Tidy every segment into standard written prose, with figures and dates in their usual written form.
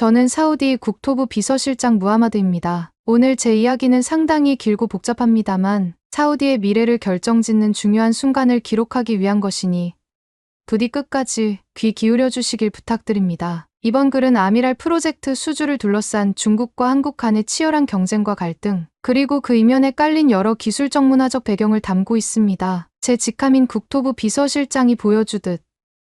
저는 사우디 국토부 비서실장 무하마드입니다. 오늘 제 이야기는 상당히 길고 복잡합니다만 사우디의 미래를 결정짓는 중요한 순간을 기록하기 위한 것이니 부디 끝까지 귀 기울여 주시길 부탁드립니다. 이번 글은 아미랄 프로젝트 수주를 둘러싼 중국과 한국 간의 치열한 경쟁과 갈등, 그리고 그 이면에 깔린 여러 기술적 문화적 배경을 담고 있습니다. 제 직함인 국토부 비서실장이 보여주듯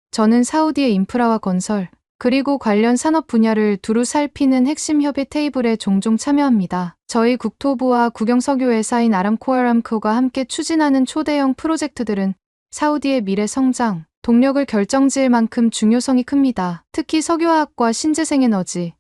저는 사우디의 인프라와 건설, 그리고 관련 산업 분야를 두루 살피는 핵심 협의 테이블에 종종 참여합니다. 저희 국토부와 국영석유회사인 아람코가 함께 추진하는 초대형 프로젝트들은 사우디의 미래 성장, 동력을 결정지을 만큼 중요성이 큽니다. 특히 석유화학과 신재생에너지,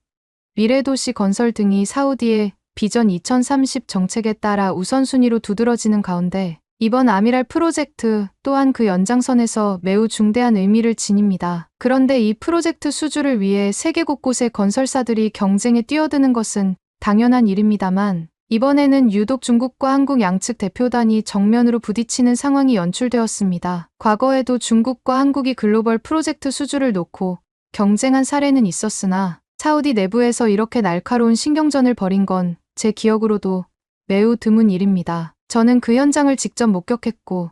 미래도시 건설 등이 사우디의 비전 2030 정책에 따라 우선순위로 두드러지는 가운데 이번 아미랄 프로젝트 또한 그 연장선에서 매우 중대한 의미를 지닙니다. 그런데 이 프로젝트 수주를 위해 세계 곳곳의 건설사들이 경쟁에 뛰어드는 것은 당연한 일입니다만 이번에는 유독 중국과 한국 양측 대표단이 정면으로 부딪히는 상황이 연출되었습니다. 과거에도 중국과 한국이 글로벌 프로젝트 수주를 놓고 경쟁한 사례는 있었으나 사우디 내부에서 이렇게 날카로운 신경전을 벌인 건 제 기억으로도 매우 드문 일입니다. 저는 그 현장을 직접 목격했고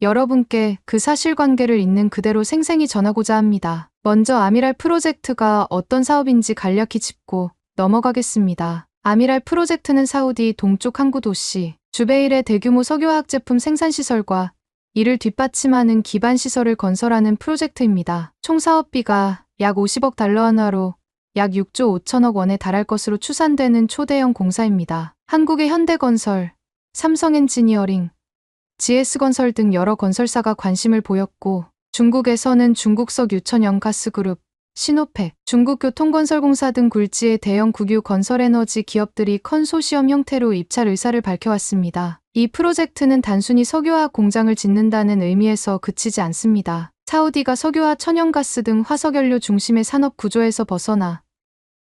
여러분께 그 사실관계를 있는 그대로 생생히 전하고자 합니다. 먼저 아미랄 프로젝트가 어떤 사업인지 간략히 짚고 넘어가겠습니다. 아미랄 프로젝트는 사우디 동쪽 항구 도시 주베일의 대규모 석유화학 제품 생산시설과 이를 뒷받침하는 기반시설을 건설하는 프로젝트입니다. 총 사업비가 약 50억 달러 원화로 약 6조 5천억 원에 달할 것으로 추산되는 초대형 공사입니다. 한국의 현대건설, 삼성엔지니어링, GS건설 등 여러 건설사가 관심을 보였고 중국에서는 중국석 유천연가스그룹, 시노펙, 중국교통건설공사 등 굴지의 대형 국유 건설에너지 기업들이 컨소시엄 형태로 입찰 의사를 밝혀왔습니다. 이 프로젝트는 단순히 석유화학 공장을 짓는다는 의미에서 그치지 않습니다. 사우디가 석유와 천연가스 등 화석연료 중심의 산업 구조에서 벗어나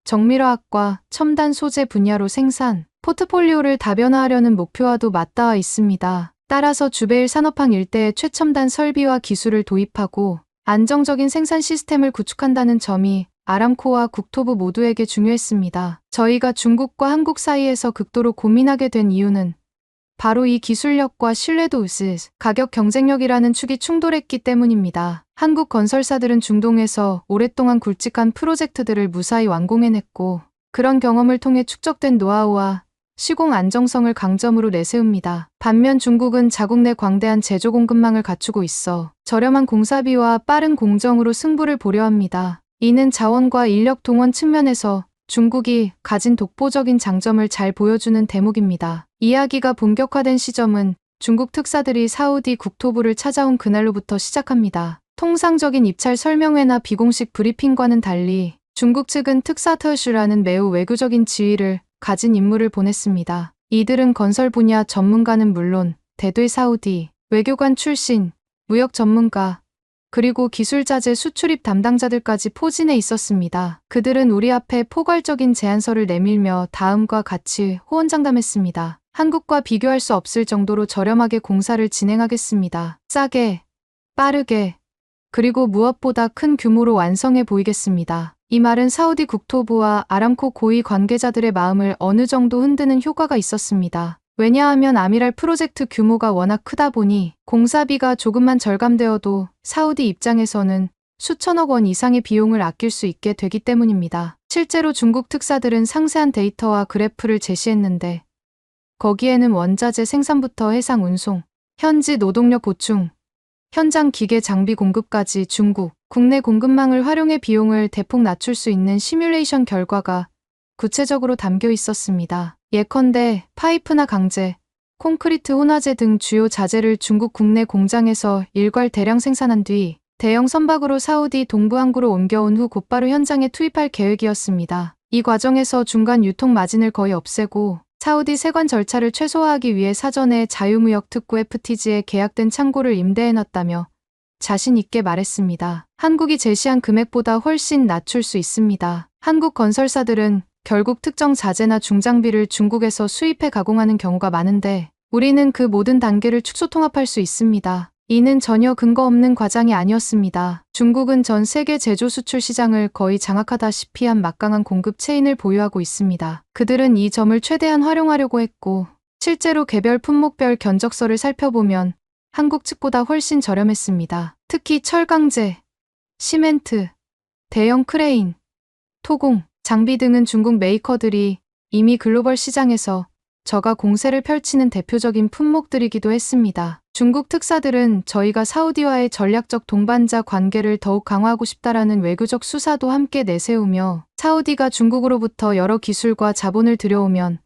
정밀화학과 첨단 소재 분야로 생산, 포트폴리오를 다변화하려는 목표와도 맞닿아 있습니다. 따라서 주베일 산업항 일대에 최첨단 설비와 기술을 도입하고 안정적인 생산 시스템을 구축한다는 점이 아람코와 국토부 모두에게 중요했습니다. 저희가 중국과 한국 사이에서 극도로 고민하게 된 이유는 바로 이 기술력과 신뢰도 vs 가격 경쟁력이라는 축이 충돌했기 때문입니다. 한국 건설사들은 중동에서 오랫동안 굵직한 프로젝트들을 무사히 완공해냈고 그런 경험을 통해 축적된 노하우와 시공 안정성을 강점으로 내세웁니다. 반면 중국은 자국 내 광대한 제조 공급망을 갖추고 있어 저렴한 공사비와 빠른 공정으로 승부를 보려 합니다. 이는 자원과 인력 동원 측면에서 중국이 가진 독보적인 장점을 잘 보여주는 대목입니다. 이야기가 본격화된 시점은 중국 특사들이 사우디 국토부를 찾아온 그날로부터 시작합니다. 통상적인 입찰 설명회나 비공식 브리핑과는 달리 중국 측은 특사特使라는 매우 외교적인 지위를 가진 인물을 보냈습니다. 이들은 건설 분야 전문가는 물론 대들 사우디, 외교관 출신, 무역 전문가, 그리고 기술자재 수출입 담당자들까지 포진해 있었습니다. 그들은 우리 앞에 포괄적인 제안서를 내밀며 다음과 같이 호언장담했습니다. 한국과 비교할 수 없을 정도로 저렴하게 공사를 진행하겠습니다. 싸게, 빠르게, 그리고 무엇보다 큰 규모로 완성해 보이겠습니다. 이 말은 사우디 국토부와 아람코 고위 관계자들의 마음을 어느 정도 흔드는 효과가 있었습니다. 왜냐하면 아미랄 프로젝트 규모가 워낙 크다 보니 공사비가 조금만 절감되어도 사우디 입장에서는 수천억 원 이상의 비용을 아낄 수 있게 되기 때문입니다. 실제로 중국 특사들은 상세한 데이터와 그래프를 제시했는데 거기에는 원자재 생산부터 해상 운송, 현지 노동력 보충, 현장 기계 장비 공급까지 중국, 국내 공급망을 활용해 비용을 대폭 낮출 수 있는 시뮬레이션 결과가 구체적으로 담겨 있었습니다. 예컨대 파이프나 강제, 콘크리트 혼화재 등 주요 자재를 중국 국내 공장에서 일괄 대량 생산한 뒤 대형 선박으로 사우디 동부 항구로 옮겨온 후 곧바로 현장에 투입할 계획이었습니다. 이 과정에서 중간 유통 마진을 거의 없애고 사우디 세관 절차를 최소화하기 위해 사전에 자유무역 특구 FTG에 계약된 창고를 임대해놨다며 자신 있게 말했습니다. 한국이 제시한 금액보다 훨씬 낮출 수 있습니다. 한국 건설사들은 결국 특정 자재나 중장비를 중국에서 수입해 가공하는 경우가 많은데 우리는 그 모든 단계를 축소 통합할 수 있습니다. 이는 전혀 근거 없는 과장이 아니었습니다. 중국은 전 세계 제조 수출 시장을 거의 장악하다시피 한 막강한 공급 체인을 보유하고 있습니다. 그들은 이 점을 최대한 활용하려고 했고, 실제로 개별 품목별 견적서를 살펴보면 한국 측보다 훨씬 저렴했습니다. 특히 철강제, 시멘트, 대형 크레인, 토공, 장비 등은 중국 메이커들이 이미 글로벌 시장에서 저가 공세를 펼치는 대표적인 품목들이기도 했습니다. 중국 특사들은 저희가 사우디와의 전략적 동반자 관계를 더욱 강화하고 싶다라는 외교적 수사도 함께 내세우며 사우디가 중국으로부터 여러 기술과 자본을 들여오면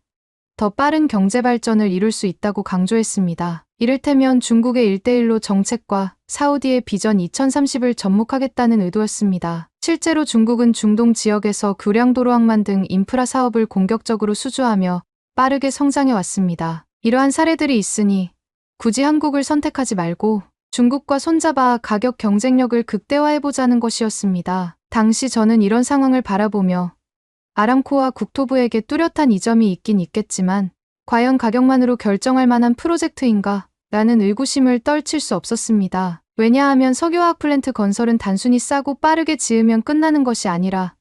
더 빠른 경제 발전을 이룰 수 있다고 강조했습니다. 이를테면 중국의 1대1로 정책과 사우디의 비전 2030을 접목하겠다는 의도였습니다. 실제로 중국은 중동 지역에서 교량도로항만 등 인프라 사업을 공격적으로 수주하며 빠르게 성장해 왔습니다. 이러한 사례들이 있으니 굳이 한국을 선택하지 말고 중국과 손잡아 가격 경쟁력을 극대화해보자는 것이었습니다. 당시 저는 이런 상황을 바라보며 아람코와 국토부에게 뚜렷한 이점이 있긴 있겠지만 과연 가격만으로 결정할 만한 프로젝트인가? 라는 의구심을 떨칠 수 없었습니다. 왜냐하면 석유화학 플랜트 건설은 단순히 싸고 빠르게 지으면 끝나는 것이 아니라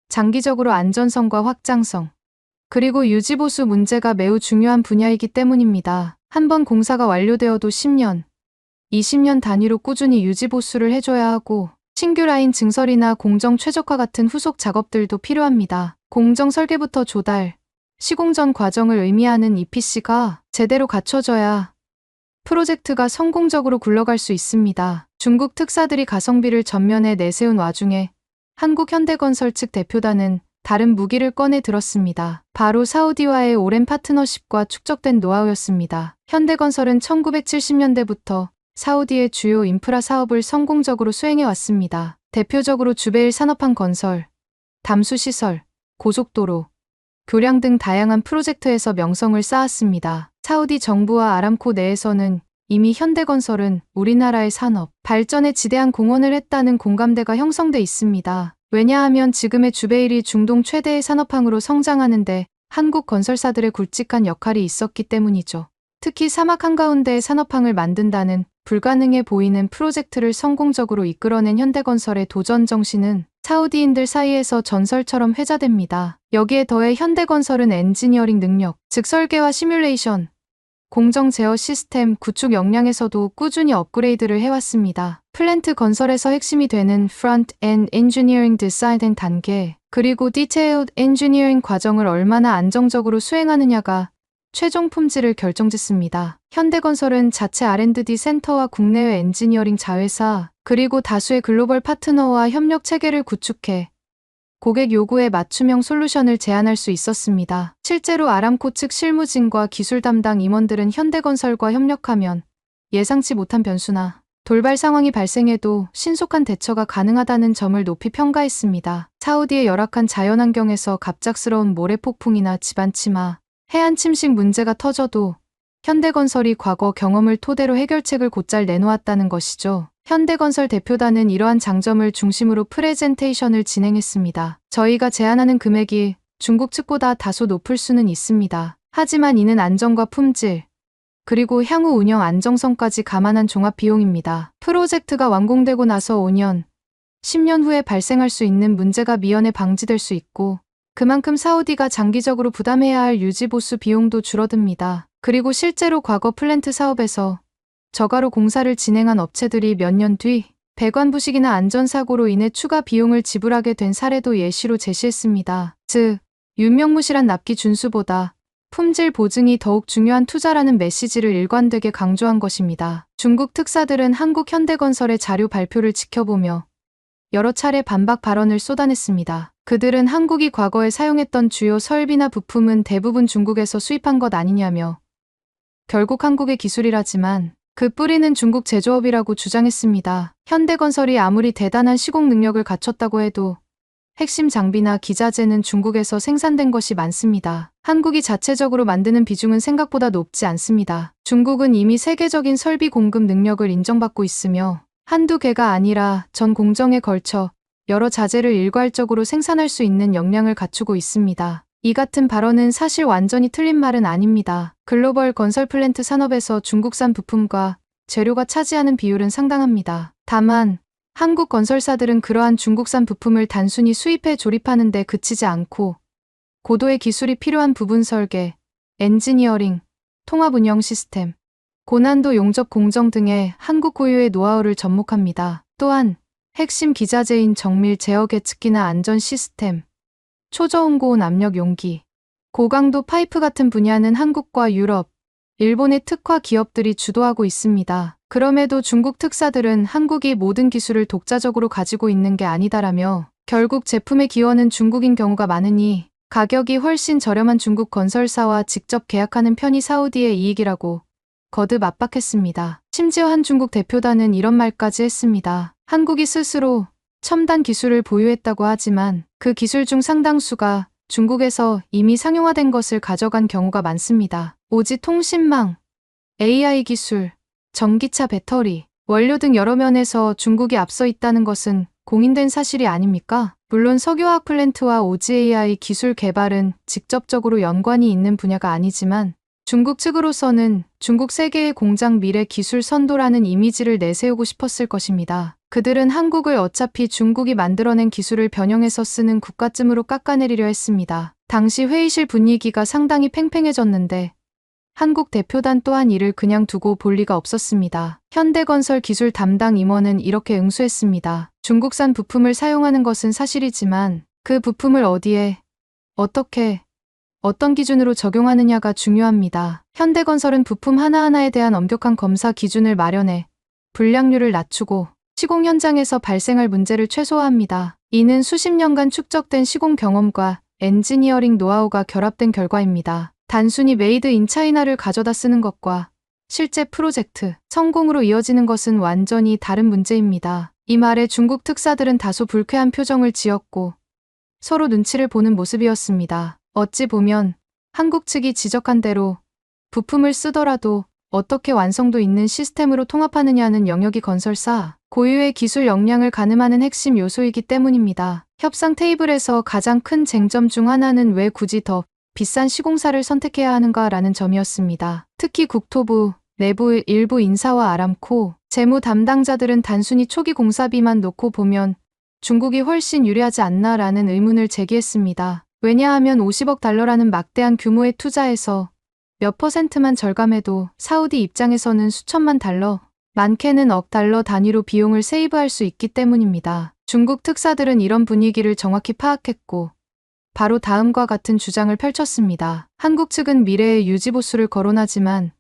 장기적으로 안전성과 확장성, 그리고 유지보수 문제가 매우 중요한 분야이기 때문입니다. 한번 공사가 완료되어도 10년, 20년 단위로 꾸준히 유지보수를 해줘야 하고 신규 라인 증설이나 공정 최적화 같은 후속 작업들도 필요합니다. 공정 설계부터 조달, 시공 전 과정을 의미하는 EPC가 제대로 갖춰져야 프로젝트가 성공적으로 굴러갈 수 있습니다. 중국 특사들이 가성비를 전면에 내세운 와중에 한국현대건설 측 대표단은 다른 무기를 꺼내 들었습니다. 바로 사우디와의 오랜 파트너십과 축적된 노하우였습니다. 현대건설은 1970년대부터 사우디의 주요 인프라 사업을 성공적으로 수행해왔습니다. 대표적으로 주베일 산업항 건설, 담수시설, 고속도로, 교량 등 다양한 프로젝트에서 명성을 쌓았습니다. 사우디 정부와 아람코 내에서는 이미 현대건설은 우리나라의 산업 발전에 지대한 공헌을 했다는 공감대가 형성돼 있습니다. 왜냐하면 지금의 주베일이 중동 최대의 산업항으로 성장하는데 한국 건설사들의 굵직한 역할이 있었기 때문이죠. 특히 사막 한가운데에 산업항을 만든다는 불가능해 보이는 프로젝트를 성공적으로 이끌어낸 현대건설의 도전 정신은 사우디인들 사이에서 전설처럼 회자됩니다. 여기에 더해 현대건설은 엔지니어링 능력, 즉 설계와 시뮬레이션, 공정 제어 시스템 구축 역량에서도 꾸준히 업그레이드를 해왔습니다. 플랜트 건설에서 핵심이 되는 Front-End Engineering Design 단계, 그리고 Detailed Engineering 과정을 얼마나 안정적으로 수행하느냐가 최종 품질을 결정짓습니다. 현대건설은 자체 R&D 센터와 국내외 엔지니어링 자회사, 그리고 다수의 글로벌 파트너와 협력 체계를 구축해 고객 요구에 맞춤형 솔루션을 제안할 수 있었습니다. 실제로 아람코 측 실무진과 기술 담당 임원들은 현대건설과 협력하면 예상치 못한 변수나 돌발 상황이 발생해도 신속한 대처가 가능하다는 점을 높이 평가했습니다. 사우디의 열악한 자연환경에서 갑작스러운 모래폭풍이나 집안침하, 해안 침식 문제가 터져도 현대건설이 과거 경험을 토대로 해결책을 곧잘 내놓았다는 것이죠. 현대건설 대표단은 이러한 장점을 중심으로 프레젠테이션을 진행했습니다. 저희가 제안하는 금액이 중국 측보다 다소 높을 수는 있습니다. 하지만 이는 안정과 품질, 그리고 향후 운영 안정성까지 감안한 종합 비용입니다. 프로젝트가 완공되고 나서 5년, 10년 후에 발생할 수 있는 문제가 미연에 방지될 수 있고 그만큼 사우디가 장기적으로 부담해야 할 유지보수 비용도 줄어듭니다. 그리고 실제로 과거 플랜트 사업에서 저가로 공사를 진행한 업체들이 몇 년 뒤 배관 부식이나 안전사고로 인해 추가 비용을 지불하게 된 사례도 예시로 제시했습니다. 즉, 유명무실한 납기 준수보다 품질 보증이 더욱 중요한 투자라는 메시지를 일관되게 강조한 것입니다. 중국 특사들은 한국 현대건설의 자료 발표를 지켜보며 여러 차례 반박 발언을 쏟아냈습니다. 그들은 한국이 과거에 사용했던 주요 설비나 부품은 대부분 중국에서 수입한 것 아니냐며 결국 한국의 기술이라지만 그 뿌리는 중국 제조업이라고 주장했습니다. 현대건설이 아무리 대단한 시공 능력을 갖췄다고 해도 핵심 장비나 기자재는 중국에서 생산된 것이 많습니다. 한국이 자체적으로 만드는 비중은 생각보다 높지 않습니다. 중국은 이미 세계적인 설비 공급 능력을 인정받고 있으며 한두 개가 아니라 전 공정에 걸쳐 여러 자재를 일괄적으로 생산할 수 있는 역량을 갖추고 있습니다. 이 같은 발언은 사실 완전히 틀린 말은 아닙니다. 글로벌 건설 플랜트 산업에서 중국산 부품과 재료가 차지하는 비율은 상당합니다. 다만 한국 건설사들은 그러한 중국산 부품을 단순히 수입해 조립하는 데 그치지 않고 고도의 기술이 필요한 부분 설계, 엔지니어링, 통합 운영 시스템, 고난도 용접 공정 등의 한국 고유의 노하우를 접목합니다. 또한 핵심 기자재인 정밀 제어 계측기나 안전 시스템, 초저온 고온 압력 용기, 고강도 파이프 같은 분야는 한국과 유럽, 일본의 특화 기업들이 주도하고 있습니다. 그럼에도 중국 특사들은 한국이 모든 기술을 독자적으로 가지고 있는 게 아니다라며 결국 제품의 기원은 중국인 경우가 많으니 가격이 훨씬 저렴한 중국 건설사와 직접 계약하는 편이 사우디의 이익이라고 거듭 압박했습니다. 심지어 한 중국 대표단은 이런 말까지 했습니다. 한국이 스스로 첨단 기술을 보유했다고 하지만 그 기술 중 상당수가 중국에서 이미 상용화된 것을 가져간 경우가 많습니다. 오지 통신망, AI 기술, 전기차 배터리, 원료 등 여러 면에서 중국이 앞서 있다는 것은 공인된 사실이 아닙니까? 물론 석유화학 플랜트와 오지 AI 기술 개발은 직접적으로 연관이 있는 분야가 아니지만 중국 측으로서는 중국 세계의 공장 미래 기술 선도라는 이미지를 내세우고 싶었을 것입니다. 그들은 한국을 어차피 중국이 만들어낸 기술을 변형해서 쓰는 국가쯤으로 깎아내리려 했습니다. 당시 회의실 분위기가 상당히 팽팽해졌는데 한국 대표단 또한 이를 그냥 두고 볼 리가 없었습니다. 현대건설 기술 담당 임원은 이렇게 응수했습니다. 중국산 부품을 사용하는 것은 사실이지만 그 부품을 어디에, 어떻게, 어떤 기준으로 적용하느냐가 중요합니다. 현대건설은 부품 하나하나에 대한 엄격한 검사 기준을 마련해 불량률을 낮추고 시공 현장에서 발생할 문제를 최소화합니다. 이는 수십 년간 축적된 시공 경험과 엔지니어링 노하우가 결합된 결과입니다. 단순히 메이드 인 차이나를 가져다 쓰는 것과 실제 프로젝트 성공으로 이어지는 것은 완전히 다른 문제입니다. 이 말에 중국 특사들은 다소 불쾌한 표정을 지었고 서로 눈치를 보는 모습이었습니다. 어찌 보면 한국 측이 지적한 대로 부품을 쓰더라도 어떻게 완성도 있는 시스템으로 통합하느냐는 영역이 건설사 고유의 기술 역량을 가늠하는 핵심 요소이기 때문입니다. 협상 테이블에서 가장 큰 쟁점 중 하나는 왜 굳이 더 비싼 시공사를 선택해야 하는가라는 점이었습니다. 특히 국토부, 내부 일부 인사와 아람코, 재무 담당자들은 단순히 초기 공사비만 놓고 보면 중국이 훨씬 유리하지 않나라는 의문을 제기했습니다. 왜냐하면 50억 달러라는 막대한 규모의 투자에서 몇 퍼센트만 절감해도 사우디 입장에서는 수천만 달러, 많게는 억 달러 단위로 비용을 세이브할 수 있기 때문입니다. 중국 특사들은 이런 분위기를 정확히 파악했고 바로 다음과 같은 주장을 펼쳤습니다. 한국 측은 미래의 유지보수를 거론하지만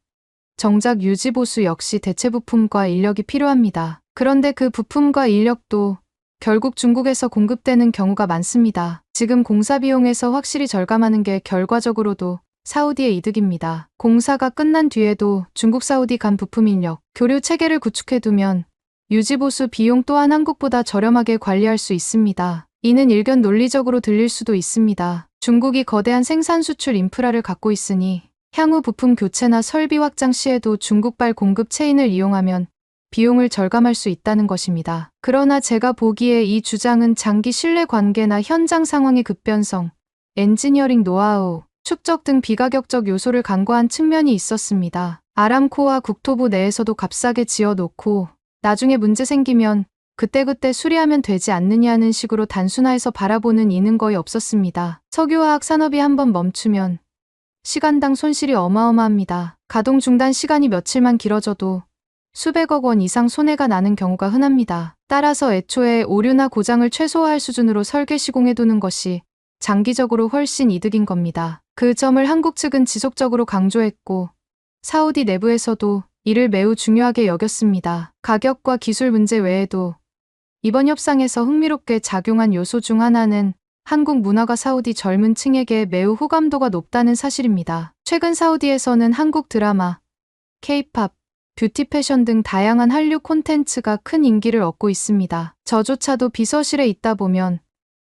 정작 유지보수 역시 대체 부품과 인력이 필요합니다. 그런데 그 부품과 인력도 결국 중국에서 공급되는 경우가 많습니다. 지금 공사 비용에서 확실히 절감하는 게 결과적으로도 사우디의 이득입니다. 공사가 끝난 뒤에도 중국 사우디 간 부품 인력, 교류 체계를 구축해두면 유지보수 비용 또한 한국보다 저렴하게 관리할 수 있습니다. 이는 일견 논리적으로 들릴 수도 있습니다. 중국이 거대한 생산 수출 인프라를 갖고 있으니 향후 부품 교체나 설비 확장 시에도 중국발 공급 체인을 이용하면 비용을 절감할 수 있다는 것입니다. 그러나 제가 보기에 이 주장은 장기 신뢰 관계나 현장 상황의 급변성, 엔지니어링 노하우, 축적 등 비가격적 요소를 간과한 측면이 있었습니다. 아람코와 국토부 내에서도 값싸게 지어놓고 나중에 문제 생기면 그때그때 수리하면 되지 않느냐는 식으로 단순화해서 바라보는 이는 거의 없었습니다. 석유화학 산업이 한번 멈추면 시간당 손실이 어마어마합니다. 가동 중단 시간이 며칠만 길어져도 수백억 원 이상 손해가 나는 경우가 흔합니다. 따라서 애초에 오류나 고장을 최소화할 수준으로 설계 시공해두는 것이 장기적으로 훨씬 이득인 겁니다. 그 점을 한국 측은 지속적으로 강조했고 사우디 내부에서도 이를 매우 중요하게 여겼습니다. 가격과 기술 문제 외에도 이번 협상에서 흥미롭게 작용한 요소 중 하나는 한국 문화가 사우디 젊은 층에게 매우 호감도가 높다는 사실입니다. 최근 사우디에서는 한국 드라마, K-팝, 뷰티 패션 등 다양한 한류 콘텐츠가 큰 인기를 얻고 있습니다. 저조차도 비서실에 있다 보면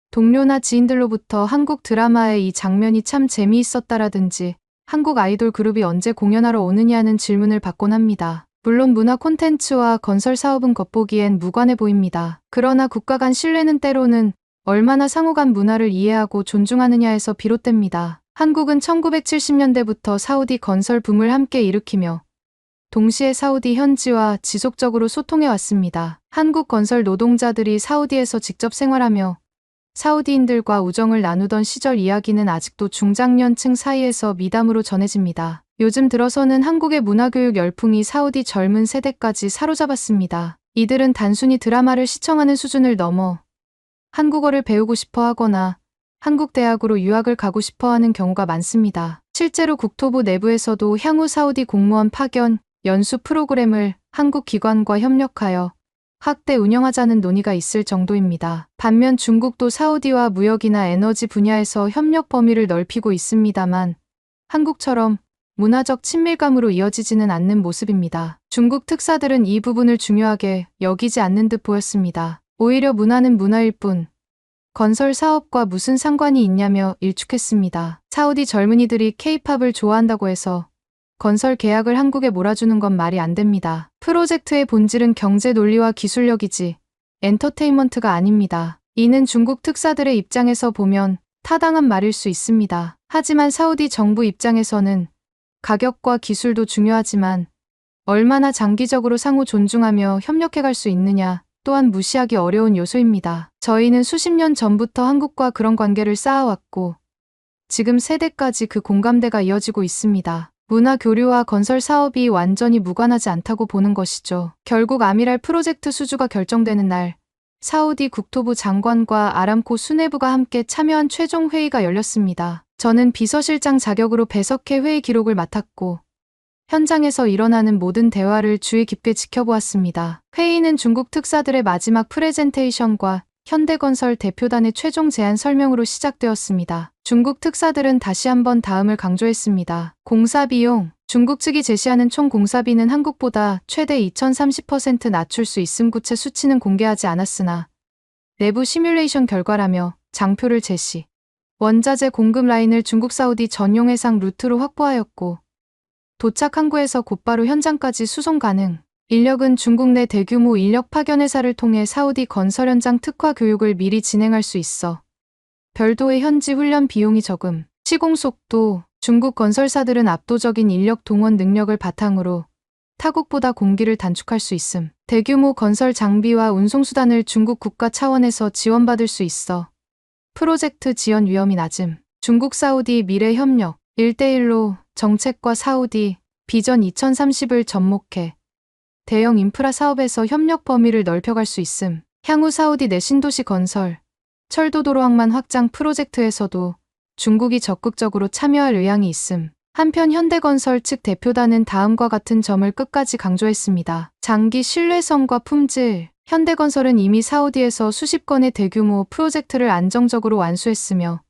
동료나 지인들로부터 한국 드라마의 이 장면이 참 재미있었다라든지 한국 아이돌 그룹이 언제 공연하러 오느냐는 질문을 받곤 합니다. 물론 문화 콘텐츠와 건설 사업은 겉보기엔 무관해 보입니다. 그러나 국가 간 신뢰는 때로는 얼마나 상호 간 문화를 이해하고 존중하느냐에서 비롯됩니다. 한국은 1970년대부터 사우디 건설 붐을 함께 일으키며 동시에 사우디 현지와 지속적으로 소통해 왔습니다. 한국 건설 노동자들이 사우디에서 직접 생활하며 사우디인들과 우정을 나누던 시절 이야기는 아직도 중장년층 사이에서 미담으로 전해집니다. 요즘 들어서는 한국의 문화교육 열풍이 사우디 젊은 세대까지 사로잡았습니다. 이들은 단순히 드라마를 시청하는 수준을 넘어 한국어를 배우고 싶어 하거나 한국 대학으로 유학을 가고 싶어 하는 경우가 많습니다. 실제로 국토부 내부에서도 향후 사우디 공무원 파견, 연수 프로그램을 한국 기관과 협력하여 확대 운영하자는 논의가 있을 정도입니다. 반면 중국도 사우디와 무역이나 에너지 분야에서 협력 범위를 넓히고 있습니다만 한국처럼 문화적 친밀감으로 이어지지는 않는 모습입니다. 중국 특사들은 이 부분을 중요하게 여기지 않는 듯 보였습니다. 오히려 문화는 문화일 뿐 건설 사업과 무슨 상관이 있냐며 일축했습니다. 사우디 젊은이들이 K-팝을 좋아한다고 해서 건설 계약을 한국에 몰아주는 건 말이 안 됩니다. 프로젝트의 본질은 경제 논리와 기술력이지 엔터테인먼트가 아닙니다. 이는 중국 특사들의 입장에서 보면 타당한 말일 수 있습니다. 하지만 사우디 정부 입장에서는 가격과 기술도 중요하지만 얼마나 장기적으로 상호 존중하며 협력해갈 수 있느냐 또한 무시하기 어려운 요소입니다. 저희는 수십 년 전부터 한국과 그런 관계를 쌓아왔고 지금 세대까지 그 공감대가 이어지고 있습니다. 문화 교류와 건설 사업이 완전히 무관하지 않다고 보는 것이죠. 결국 아미랄 프로젝트 수주가 결정되는 날 사우디 국토부 장관과 아람코 수뇌부가 함께 참여한 최종 회의가 열렸습니다. 저는 비서실장 자격으로 배석해 회의 기록을 맡았고 현장에서 일어나는 모든 대화를 주의 깊게 지켜보았습니다. 회의는 중국 특사들의 마지막 프레젠테이션과 현대건설 대표단의 최종 제안 설명으로 시작되었습니다. 중국 특사들은 다시 한번 다음을 강조했습니다. 공사 비용, 중국 측이 제시하는 총 공사비는 한국보다 최대 2030% 낮출 수 있음. 구체 수치는 공개하지 않았으나 내부 시뮬레이션 결과라며 장표를 제시. 원자재 공급 라인을 중국 사우디 전용 해상 루트로 확보하였고 도착 항구에서 곧바로 현장까지 수송 가능. 인력은 중국 내 대규모 인력 파견 회사를 통해 사우디 건설 현장 특화 교육을 미리 진행할 수 있어 별도의 현지 훈련 비용이 적음. 시공 속도, 중국 건설사들은 압도적인 인력 동원 능력을 바탕으로 타국보다 공기를 단축할 수 있음. 대규모 건설 장비와 운송수단을 중국 국가 차원에서 지원받을 수 있어 프로젝트 지연 위험이 낮음. 중국 사우디 미래 협력 1대1로 정책과 사우디 비전 2030을 접목해 대형 인프라 사업에서 협력 범위를 넓혀갈 수 있음. 향후 사우디 내 신도시 건설, 철도도로 항만 확장 프로젝트에서도 중국이 적극적으로 참여할 의향이 있음. 한편 현대건설 측 대표단은 다음과 같은 점을 끝까지 강조했습니다. 장기 신뢰성과 품질. 현대건설은 이미 사우디에서 수십 건의 대규모 프로젝트를 안정적으로 완수했으며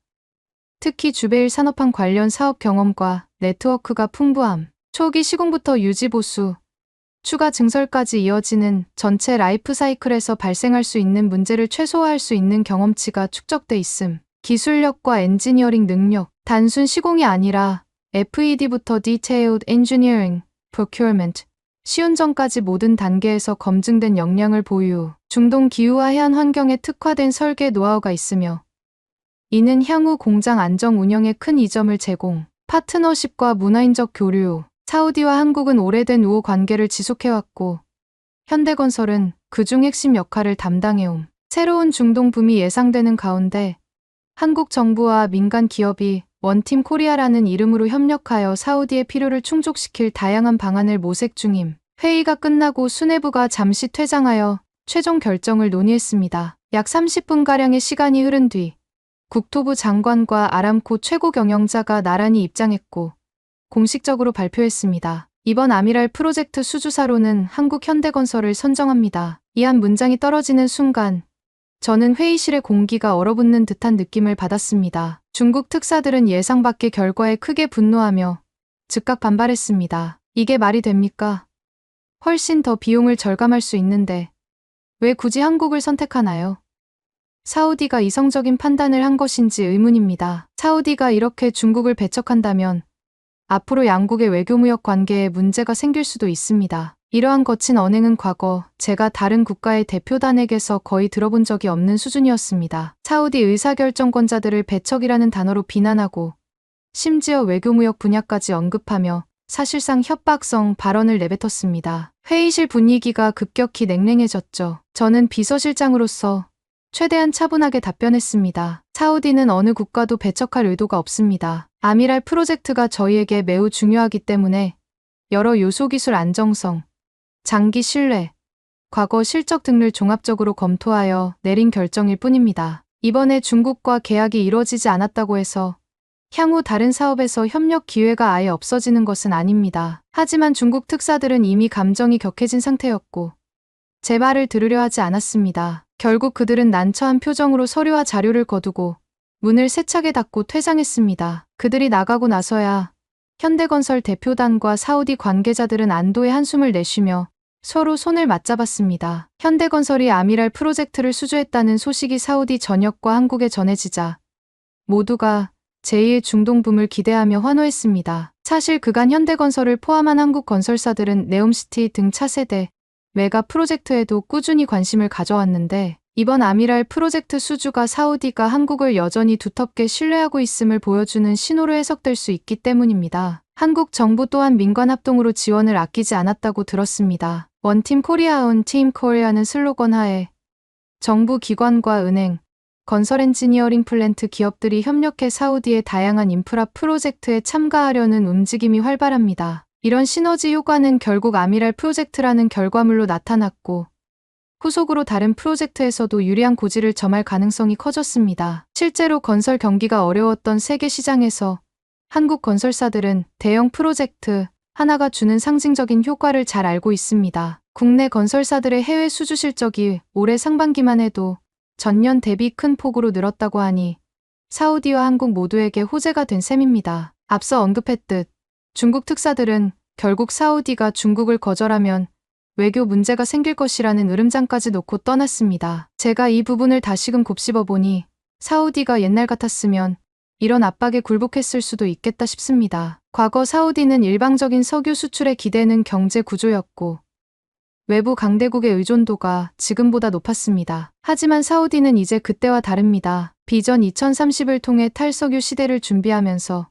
특히 주베일 산업항 관련 사업 경험과 네트워크가 풍부함. 초기 시공부터 유지 보수, 추가 증설까지 이어지는 전체 라이프 사이클에서 발생할 수 있는 문제를 최소화할 수 있는 경험치가 축적돼 있음. 기술력과 엔지니어링 능력, 단순 시공이 아니라 FED부터 Detailed Engineering, Procurement, 시운전까지 모든 단계에서 검증된 역량을 보유. 중동 기후와 해안 환경에 특화된 설계 노하우가 있으며 이는 향후 공장 안정 운영에 큰 이점을 제공. 파트너십과 문화인적 교류. 사우디와 한국은 오래된 우호 관계를 지속해왔고 현대건설은 그중 핵심 역할을 담당해옴. 새로운 중동 붐이 예상되는 가운데 한국 정부와 민간 기업이 원팀 코리아라는 이름으로 협력하여 사우디의 필요를 충족시킬 다양한 방안을 모색 중임. 회의가 끝나고 수뇌부가 잠시 퇴장하여 최종 결정을 논의했습니다. 약 30분가량의 시간이 흐른 뒤 국토부 장관과 아람코 최고 경영자가 나란히 입장했고 공식적으로 발표했습니다. 이번 아미랄 프로젝트 수주사로는 한국 현대건설을 선정합니다. 이 한 문장이 떨어지는 순간 저는 회의실의 공기가 얼어붙는 듯한 느낌을 받았습니다. 중국 특사들은 예상 밖의 결과에 크게 분노하며 즉각 반발했습니다. 이게 말이 됩니까? 훨씬 더 비용을 절감할 수 있는데 왜 굳이 한국을 선택하나요? 사우디가 이성적인 판단을 한 것인지 의문입니다. 사우디가 이렇게 중국을 배척한다면 앞으로 양국의 외교무역 관계에 문제가 생길 수도 있습니다. 이러한 거친 언행은 과거 제가 다른 국가의 대표단에게서 거의 들어본 적이 없는 수준이었습니다. 사우디 의사결정권자들을 배척이라는 단어로 비난하고 심지어 외교무역 분야까지 언급하며 사실상 협박성 발언을 내뱉었습니다. 회의실 분위기가 급격히 냉랭해졌죠. 저는 비서실장으로서 최대한 차분하게 답변했습니다. 사우디는 어느 국가도 배척할 의도가 없습니다. 아미랄 프로젝트가 저희에게 매우 중요하기 때문에 여러 요소 기술 안정성, 장기 신뢰, 과거 실적 등을 종합적으로 검토하여 내린 결정일 뿐입니다. 이번에 중국과 계약이 이루어지지 않았다고 해서 향후 다른 사업에서 협력 기회가 아예 없어지는 것은 아닙니다. 하지만 중국 특사들은 이미 감정이 격해진 상태였고 제 말을 들으려 하지 않았습니다. 결국 그들은 난처한 표정으로 서류와 자료를 거두고 문을 세차게 닫고 퇴장했습니다. 그들이 나가고 나서야 현대건설 대표단과 사우디 관계자들은 안도의 한숨을 내쉬며 서로 손을 맞잡았습니다. 현대건설이 아미랄 프로젝트를 수주했다는 소식이 사우디 전역과 한국에 전해지자 모두가 제2의 중동붐을 기대하며 환호했습니다. 사실 그간 현대건설을 포함한 한국 건설사들은 네옴시티 등 차세대 메가 프로젝트에도 꾸준히 관심을 가져왔는데 이번 아미랄 프로젝트 수주가 사우디가 한국을 여전히 두텁게 신뢰하고 있음을 보여주는 신호로 해석될 수 있기 때문입니다. 한국 정부 또한 민관 합동으로 지원을 아끼지 않았다고 들었습니다. 원팀 코리아 온팀 코리아는 슬로건 하에 정부 기관과 은행, 건설 엔지니어링 플랜트 기업들이 협력해 사우디의 다양한 인프라 프로젝트에 참가하려는 움직임이 활발합니다. 이런 시너지 효과는 결국 아미랄 프로젝트라는 결과물로 나타났고 후속으로 다른 프로젝트에서도 유리한 고지를 점할 가능성이 커졌습니다. 실제로 건설 경기가 어려웠던 세계 시장에서 한국 건설사들은 대형 프로젝트 하나가 주는 상징적인 효과를 잘 알고 있습니다. 국내 건설사들의 해외 수주 실적이 올해 상반기만 해도 전년 대비 큰 폭으로 늘었다고 하니 사우디와 한국 모두에게 호재가 된 셈입니다. 앞서 언급했듯 중국 특사들은 결국 사우디가 중국을 거절하면 외교 문제가 생길 것이라는 으름장까지 놓고 떠났습니다. 제가 이 부분을 다시금 곱씹어보니 사우디가 옛날 같았으면 이런 압박에 굴복했을 수도 있겠다 싶습니다. 과거 사우디는 일방적인 석유 수출에 기대는 경제 구조였고 외부 강대국의 의존도가 지금보다 높았습니다. 하지만 사우디는 이제 그때와 다릅니다. 비전 2030을 통해 탈석유 시대를 준비하면서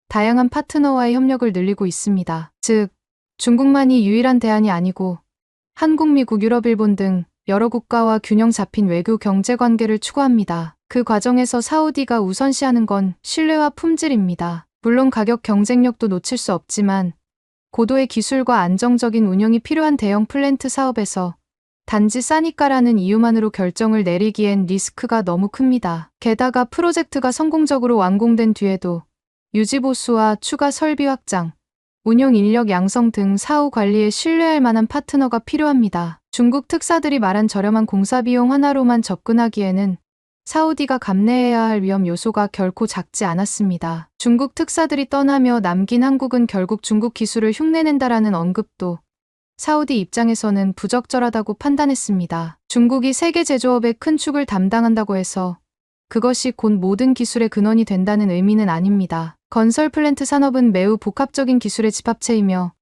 다양한 파트너와의 협력을 늘리고 있습니다. 즉, 중국만이 유일한 대안이 아니고 한국, 미국, 유럽, 일본 등 여러 국가와 균형 잡힌 외교 경제 관계를 추구합니다. 그 과정에서 사우디가 우선시하는 건 신뢰와 품질입니다. 물론 가격 경쟁력도 놓칠 수 없지만 고도의 기술과 안정적인 운영이 필요한 대형 플랜트 사업에서 단지 싸니까라는 이유만으로 결정을 내리기엔 리스크가 너무 큽니다. 게다가 프로젝트가 성공적으로 완공된 뒤에도 유지보수와 추가 설비 확장, 운용 인력 양성 등 사후 관리에 신뢰할 만한 파트너가 필요합니다. 중국 특사들이 말한 저렴한 공사 비용 하나로만 접근하기에는 사우디가 감내해야 할 위험 요소가 결코 작지 않았습니다. 중국 특사들이 떠나며 남긴 한국은 결국 중국 기술을 흉내낸다라는 언급도 사우디 입장에서는 부적절하다고 판단했습니다. 중국이 세계 제조업의 큰 축을 담당한다고 해서 그것이 곧 모든 기술의 근원이 된다는 의미는 아닙니다. 건설 플랜트 산업은 매우 복합적인 기술의 집합체이며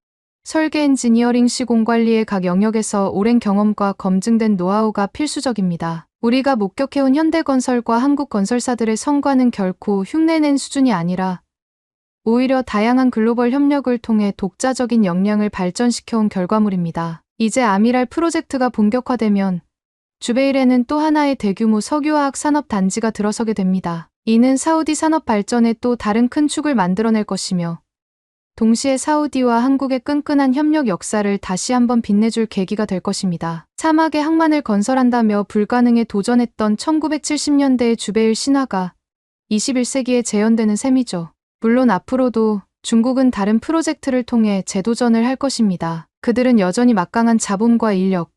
설계 엔지니어링 시공 관리의 각 영역에서 오랜 경험과 검증된 노하우가 필수적입니다. 우리가 목격해온 현대건설과 한국 건설사들의 성과는 결코 흉내낸 수준이 아니라 오히려 다양한 글로벌 협력을 통해 독자적인 역량을 발전시켜온 결과물입니다. 이제 아미랄 프로젝트가 본격화되면 주베일에는 또 하나의 대규모 석유화학 산업 단지가 들어서게 됩니다. 이는 사우디 산업 발전에 또 다른 큰 축을 만들어낼 것이며 동시에 사우디와 한국의 끈끈한 협력 역사를 다시 한번 빛내줄 계기가 될 것입니다. 사막의 항만을 건설한다며 불가능에 도전했던 1970년대의 주베일 신화가 21세기에 재현되는 셈이죠. 물론 앞으로도 중국은 다른 프로젝트를 통해 재도전을 할 것입니다. 그들은 여전히 막강한 자본과 인력,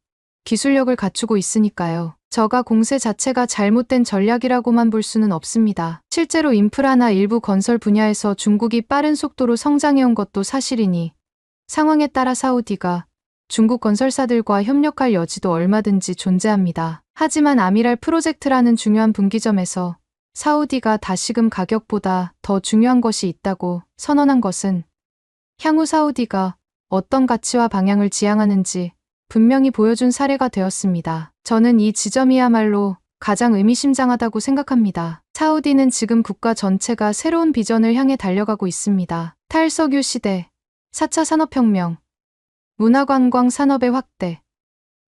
기술력을 갖추고 있으니까요. 저가 공세 자체가 잘못된 전략이라고만 볼 수는 없습니다. 실제로 인프라나 일부 건설 분야에서 중국이 빠른 속도로 성장해온 것도 사실이니 상황에 따라 사우디가 중국 건설사들과 협력할 여지도 얼마든지 존재합니다. 하지만 아미랄 프로젝트라는 중요한 분기점에서 사우디가 다시금 가격보다 더 중요한 것이 있다고 선언한 것은 향후 사우디가 어떤 가치와 방향을 지향하는지 분명히 보여준 사례가 되었습니다. 저는 이 지점이야말로 가장 의미심장하다고 생각합니다. 사우디는 지금 국가 전체가 새로운 비전을 향해 달려가고 있습니다. 탈석유 시대, 4차 산업혁명, 문화관광 산업의 확대,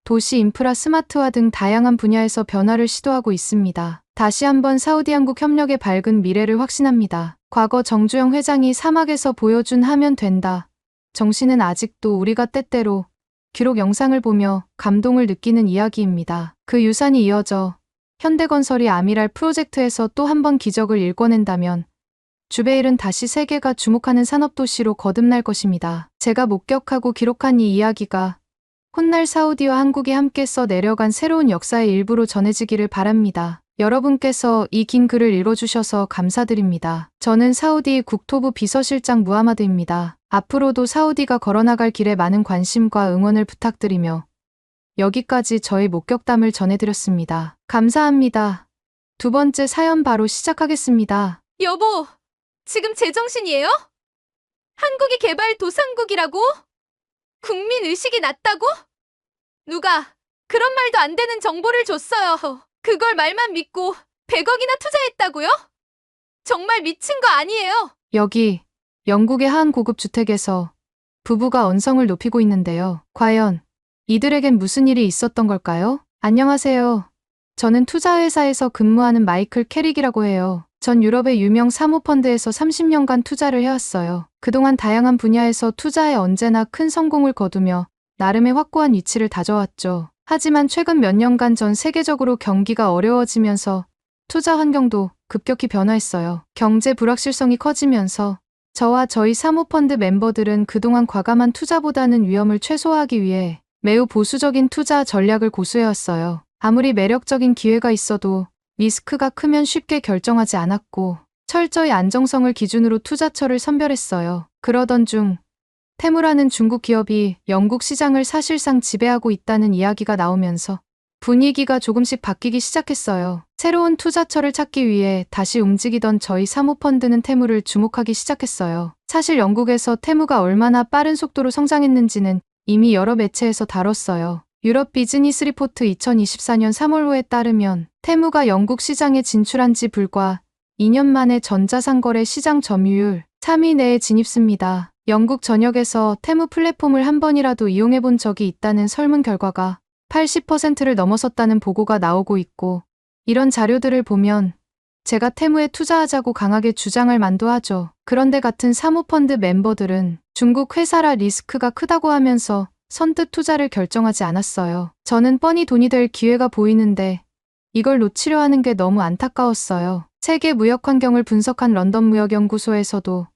도시 인프라 스마트화 등 다양한 분야에서 변화를 시도하고 있습니다. 다시 한번 사우디-한국 협력의 밝은 미래를 확신합니다. 과거 정주영 회장이 사막에서 보여준 하면 된다 정신은 아직도 우리가 때때로 기록 영상을 보며 감동을 느끼는 이야기입니다. 그 유산이 이어져 현대건설이 아미랄 프로젝트에서 또 한 번 기적을 일궈낸다면 주베일은 다시 세계가 주목하는 산업도시로 거듭날 것입니다. 제가 목격하고 기록한 이 이야기가 훗날 사우디와 한국이 함께 써 내려간 새로운 역사의 일부로 전해지기를 바랍니다. 여러분께서 이 긴 글을 읽어주셔서 감사드립니다. 저는 사우디 국토부 비서실장 무하마드입니다. 앞으로도 사우디가 걸어나갈 길에 많은 관심과 응원을 부탁드리며 여기까지 저의 목격담을 전해드렸습니다. 감사합니다. 두 번째 사연 바로 시작하겠습니다. 여보, 지금 제정신이에요? 한국이 개발도상국이라고? 국민의식이 낮다고? 누가 그런 말도 안 되는 정보를 줬어요. 그걸 말만 믿고 100억이나 투자했다고요? 정말 미친 거 아니에요? 여기 영국의 한 고급 주택에서 부부가 언성을 높이고 있는데요. 과연 이들에겐 무슨 일이 있었던 걸까요? 안녕하세요. 저는 투자회사에서 근무하는 마이클 캐릭이라고 해요. 전 유럽의 유명 사모펀드에서 30년간 투자를 해왔어요. 그동안 다양한 분야에서 투자에 언제나 큰 성공을 거두며 나름의 확고한 위치를 다져왔죠. 하지만 최근 몇 년간 전 세계적으로 경기가 어려워지면서 투자 환경도 급격히 변화했어요. 경제 불확실성이 커지면서 저와 저희 사모펀드 멤버들은 그동안 과감한 투자보다는 위험을 최소화하기 위해 매우 보수적인 투자 전략을 고수해왔어요. 아무리 매력적인 기회가 있어도 리스크가 크면 쉽게 결정하지 않았고 철저히 안정성을 기준으로 투자처를 선별했어요. 그러던 중 테무라는 중국 기업이 영국 시장을 사실상 지배하고 있다는 이야기가 나오면서 분위기가 조금씩 바뀌기 시작했어요. 새로운 투자처를 찾기 위해 다시 움직이던 저희 사모펀드는 테무를 주목하기 시작했어요. 사실 영국에서 테무가 얼마나 빠른 속도로 성장했는지는 이미 여러 매체에서 다뤘어요. 유럽 비즈니스 리포트 2024년 3월호에 따르면 테무가 영국 시장에 진출한 지 불과 2년 만에 전자상거래 시장 점유율 3위 내에 진입습니다. 영국 전역에서 테무 플랫폼을 한 번이라도 이용해 본 적이 있다는 설문 결과가 80%를 넘어섰다는 보고가 나오고 있고 이런 자료들을 보면 제가 테무에 투자하자고 강하게 주장할 만도 하죠. 그런데 같은 사모펀드 멤버들은 중국 회사라 리스크가 크다고 하면서 선뜻 투자를 결정하지 않았어요. 저는 뻔히 돈이 될 기회가 보이는데 이걸 놓치려 하는 게 너무 안타까웠어요. 세계 무역 환경을 분석한 런던 무역연구소에서도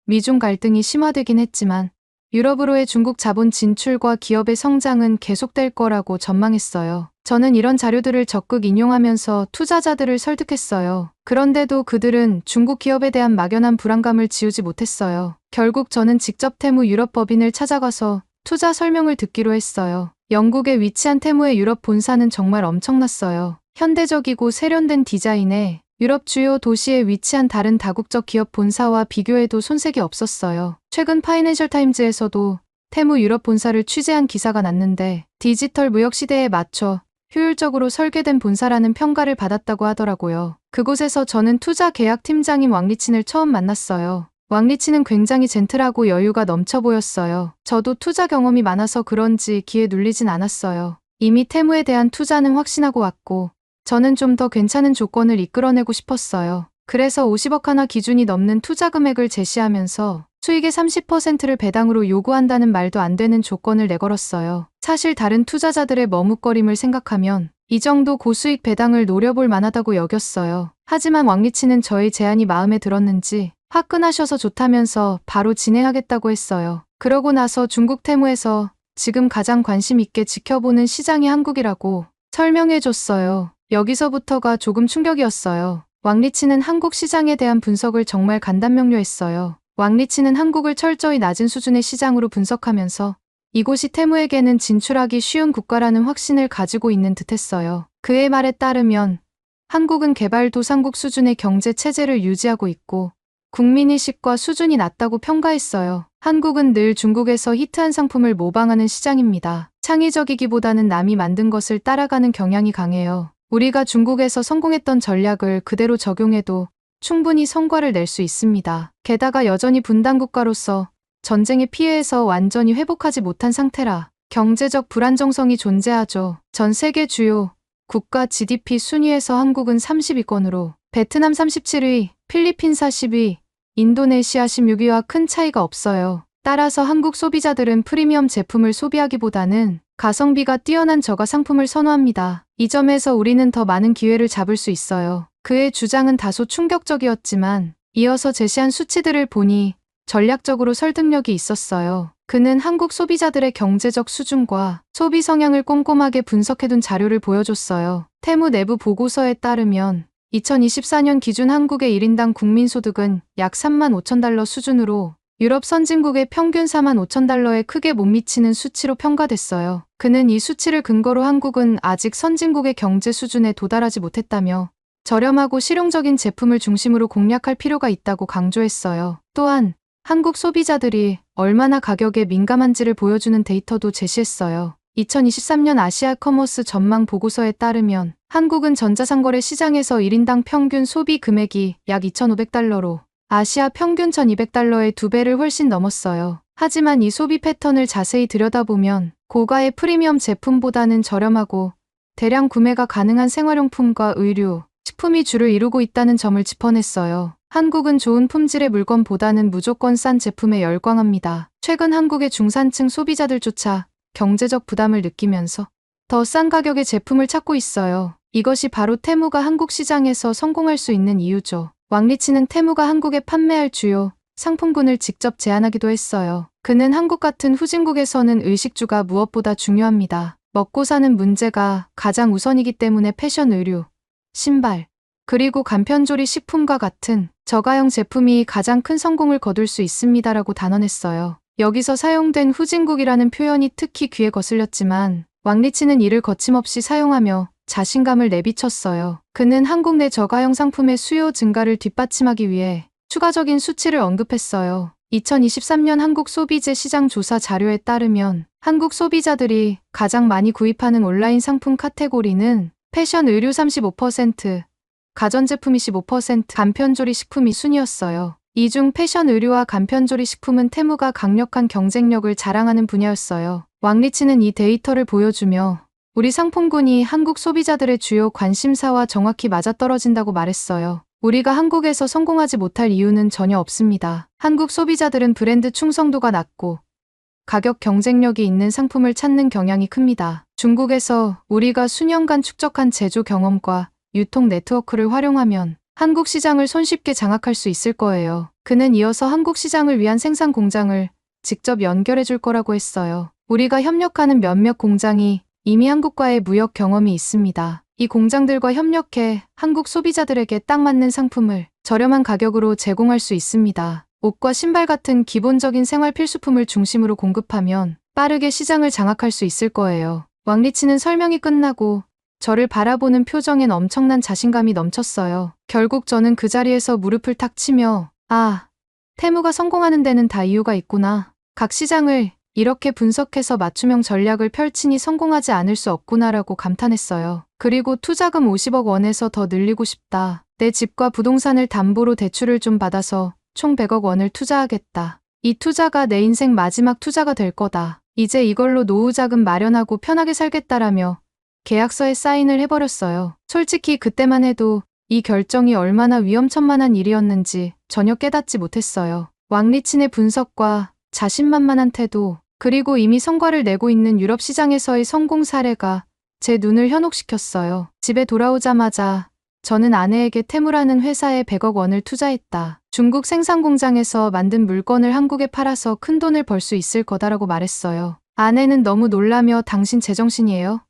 미중 갈등이 심화되긴 했지만 유럽으로의 중국 자본 진출과 기업의 성장은 계속될 거라고 전망했어요. 저는 이런 자료들을 적극 인용하면서 투자자들을 설득했어요. 그런데도 그들은 중국 기업에 대한 막연한 불안감을 지우지 못했어요. 결국 저는 직접 테무 유럽 법인을 찾아가서 투자 설명을 듣기로 했어요. 영국에 위치한 테무의 유럽 본사는 정말 엄청났어요. 현대적이고 세련된 디자인에 유럽 주요 도시에 위치한 다른 다국적 기업 본사와 비교해도 손색이 없었어요. 최근 파이낸셜 타임즈에서도 테무 유럽 본사를 취재한 기사가 났는데 디지털 무역 시대에 맞춰 효율적으로 설계된 본사라는 평가를 받았다고 하더라고요. 그곳에서 저는 투자 계약 팀장인 왕리친을 처음 만났어요. 왕리친은 굉장히 젠틀하고 여유가 넘쳐 보였어요. 저도 투자 경험이 많아서 그런지 기에 눌리진 않았어요. 이미 테무에 대한 투자는 확신하고 왔고 저는 좀 더 괜찮은 조건을 이끌어내고 싶었어요. 그래서 50억 하나 기준이 넘는 투자 금액을 제시하면서 수익의 30%를 배당으로 요구한다는 말도 안 되는 조건을 내걸었어요. 사실 다른 투자자들의 머뭇거림을 생각하면 이 정도 고수익 배당을 노려볼 만하다고 여겼어요. 하지만 왕리치는 저의 제안이 마음에 들었는지 화끈하셔서 좋다면서 바로 진행하겠다고 했어요. 그러고 나서 중국 테무에서 지금 가장 관심 있게 지켜보는 시장이 한국이라고 설명해줬어요. 여기서부터가 조금 충격이었어요. 왕리치는 한국 시장에 대한 분석을 정말 간단명료했어요. 왕리치는 한국을 철저히 낮은 수준의 시장으로 분석하면서 이곳이 테무에게는 진출하기 쉬운 국가라는 확신을 가지고 있는 듯했어요. 그의 말에 따르면 한국은 개발도상국 수준의 경제 체제를 유지하고 있고 국민의식과 수준이 낮다고 평가했어요. 한국은 늘 중국에서 히트한 상품을 모방하는 시장입니다. 창의적이기보다는 남이 만든 것을 따라가는 경향이 강해요. 우리가 중국에서 성공했던 전략을 그대로 적용해도 충분히 성과를 낼 수 있습니다. 게다가 여전히 분단 국가로서 전쟁의 피해에서 완전히 회복하지 못한 상태라 경제적 불안정성이 존재하죠. 전 세계 주요 국가 GDP 순위에서 한국은 32위권으로 베트남 37위, 필리핀 40위, 인도네시아 16위와 큰 차이가 없어요. 따라서 한국 소비자들은 프리미엄 제품을 소비하기보다는 가성비가 뛰어난 저가 상품을 선호합니다. 이 점에서 우리는 더 많은 기회를 잡을 수 있어요. 그의 주장은 다소 충격적이었지만 이어서 제시한 수치들을 보니 전략적으로 설득력이 있었어요. 그는 한국 소비자들의 경제적 수준과 소비 성향을 꼼꼼하게 분석해둔 자료를 보여줬어요. 테무 내부 보고서에 따르면 2024년 기준 한국의 1인당 국민소득은 약 3만 5천 달러 수준으로 유럽 선진국의 평균 4만 5천 달러에 크게 못 미치는 수치로 평가됐어요. 그는 이 수치를 근거로 한국은 아직 선진국의 경제 수준에 도달하지 못했다며 저렴하고 실용적인 제품을 중심으로 공략할 필요가 있다고 강조했어요. 또한 한국 소비자들이 얼마나 가격에 민감한지를 보여주는 데이터도 제시했어요. 2023년 아시아 커머스 전망 보고서에 따르면 한국은 전자상거래 시장에서 1인당 평균 소비 금액이 약 2,500달러로 아시아 평균 1,200달러의 2배를 훨씬 넘었어요. 하지만 이 소비 패턴을 자세히 들여다보면 고가의 프리미엄 제품보다는 저렴하고 대량 구매가 가능한 생활용품과 의류, 식품이 주를 이루고 있다는 점을 짚어냈어요. 한국은 좋은 품질의 물건보다는 무조건 싼 제품에 열광합니다. 최근 한국의 중산층 소비자들조차 경제적 부담을 느끼면서 더 싼 가격의 제품을 찾고 있어요. 이것이 바로 테무가 한국 시장에서 성공할 수 있는 이유죠. 왕리치는 테무가 한국에 판매할 주요 상품군을 직접 제안하기도 했어요. 그는 한국 같은 후진국에서는 의식주가 무엇보다 중요합니다. 먹고 사는 문제가 가장 우선이기 때문에 패션 의류, 신발, 그리고 간편조리 식품과 같은 저가형 제품이 가장 큰 성공을 거둘 수 있습니다라고 단언했어요. 여기서 사용된 후진국이라는 표현이 특히 귀에 거슬렸지만 왕리치는 이를 거침없이 사용하며 자신감을 내비쳤어요. 그는 한국 내 저가형 상품의 수요 증가를 뒷받침하기 위해 추가적인 수치를 언급했어요. 2023년 한국 소비재 시장 조사 자료에 따르면 한국 소비자들이 가장 많이 구입하는 온라인 상품 카테고리는 패션 의류 35%, 가전제품이 15%, 간편조리 식품이 순이었어요. 이 중 패션 의류와 간편조리 식품은 테무가 강력한 경쟁력을 자랑하는 분야였어요. 왕리치는 이 데이터를 보여주며 우리 상품군이 한국 소비자들의 주요 관심사와 정확히 맞아떨어진다고 말했어요. 우리가 한국에서 성공하지 못할 이유는 전혀 없습니다. 한국 소비자들은 브랜드 충성도가 낮고 가격 경쟁력이 있는 상품을 찾는 경향이 큽니다. 중국에서 우리가 수년간 축적한 제조 경험과 유통 네트워크를 활용하면 한국 시장을 손쉽게 장악할 수 있을 거예요. 그는 이어서 한국 시장을 위한 생산 공장을 직접 연결해 줄 거라고 했어요. 우리가 협력하는 몇몇 공장이 이미 한국과의 무역 경험이 있습니다. 이 공장들과 협력해 한국 소비자들에게 딱 맞는 상품을 저렴한 가격으로 제공할 수 있습니다. 옷과 신발 같은 기본적인 생활 필수품을 중심으로 공급하면 빠르게 시장을 장악할 수 있을 거예요. 왕리치는 설명이 끝나고 저를 바라보는 표정엔 엄청난 자신감이 넘쳤어요. 결국 저는 그 자리에서 무릎을 탁 치며 테무가 성공하는 데는 다 이유가 있구나. 각 시장을 이렇게 분석해서 맞춤형 전략을 펼치니 성공하지 않을 수 없구나라고 감탄했어요. 그리고 투자금 50억 원에서 더 늘리고 싶다. 내 집과 부동산을 담보로 대출을 좀 받아서 총 100억 원을 투자하겠다. 이 투자가 내 인생 마지막 투자가 될 거다. 이제 이걸로 노후 자금 마련하고 편하게 살겠다라며 계약서에 사인을 해버렸어요. 솔직히 그때만 해도 이 결정이 얼마나 위험천만한 일이었는지 전혀 깨닫지 못했어요. 왕리친의 분석과 자신만만한 태도, 그리고 이미 성과를 내고 있는 유럽 시장에서의 성공 사례가 제 눈을 현혹시켰어요. 집에 돌아오자마자 저는 아내에게 테무라는 회사에 100억 원을 투자했다. 중국 생산 공장에서 만든 물건을 한국에 팔아서 큰 돈을 벌 수 있을 거다라고 말했어요. 아내는 너무 놀라며 당신 제정신이에요?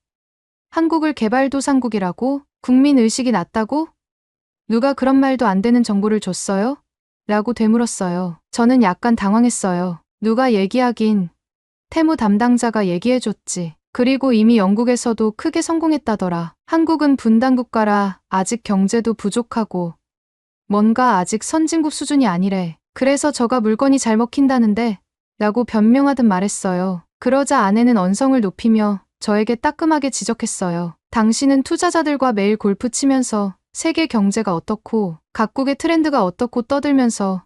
한국을 개발도상국이라고? 국민 의식이 낮다고? 누가 그런 말도 안 되는 정보를 줬어요? 라고 되물었어요. 저는 약간 당황했어요. 누가 얘기하긴 테무 담당자가 얘기해줬지. 그리고 이미 영국에서도 크게 성공했다더라. 한국은 분단국가라 아직 경제도 부족하고 뭔가 아직 선진국 수준이 아니래. 그래서 저가 물건이 잘 먹힌다는데 라고 변명하듯 말했어요. 그러자 아내는 언성을 높이며 저에게 따끔하게 지적했어요. 당신은 투자자들과 매일 골프 치면서 세계 경제가 어떻고 각국의 트렌드가 어떻고 떠들면서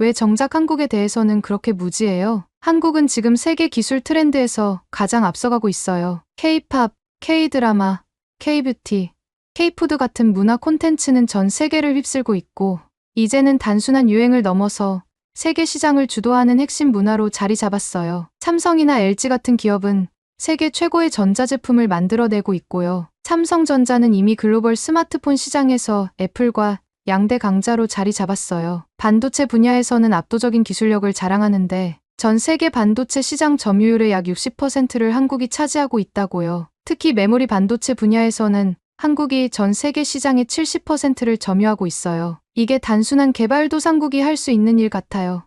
왜 정작 한국에 대해서는 그렇게 무지해요? 한국은 지금 세계 기술 트렌드에서 가장 앞서가고 있어요. K-팝, K-드라마, K-뷰티, K-푸드 같은 문화 콘텐츠는 전 세계를 휩쓸고 있고, 이제는 단순한 유행을 넘어서 세계 시장을 주도하는 핵심 문화로 자리 잡았어요. 삼성이나 LG 같은 기업은 세계 최고의 전자제품을 만들어내고 있고요. 삼성전자는 이미 글로벌 스마트폰 시장에서 애플과 양대 강자로 자리 잡았어요. 반도체 분야에서는 압도적인 기술력을 자랑하는데 전 세계 반도체 시장 점유율의 약 60%를 한국이 차지하고 있다고요. 특히 메모리 반도체 분야에서는 한국이 전 세계 시장의 70%를 점유하고 있어요. 이게 단순한 개발도상국이 할 수 있는 일 같아요.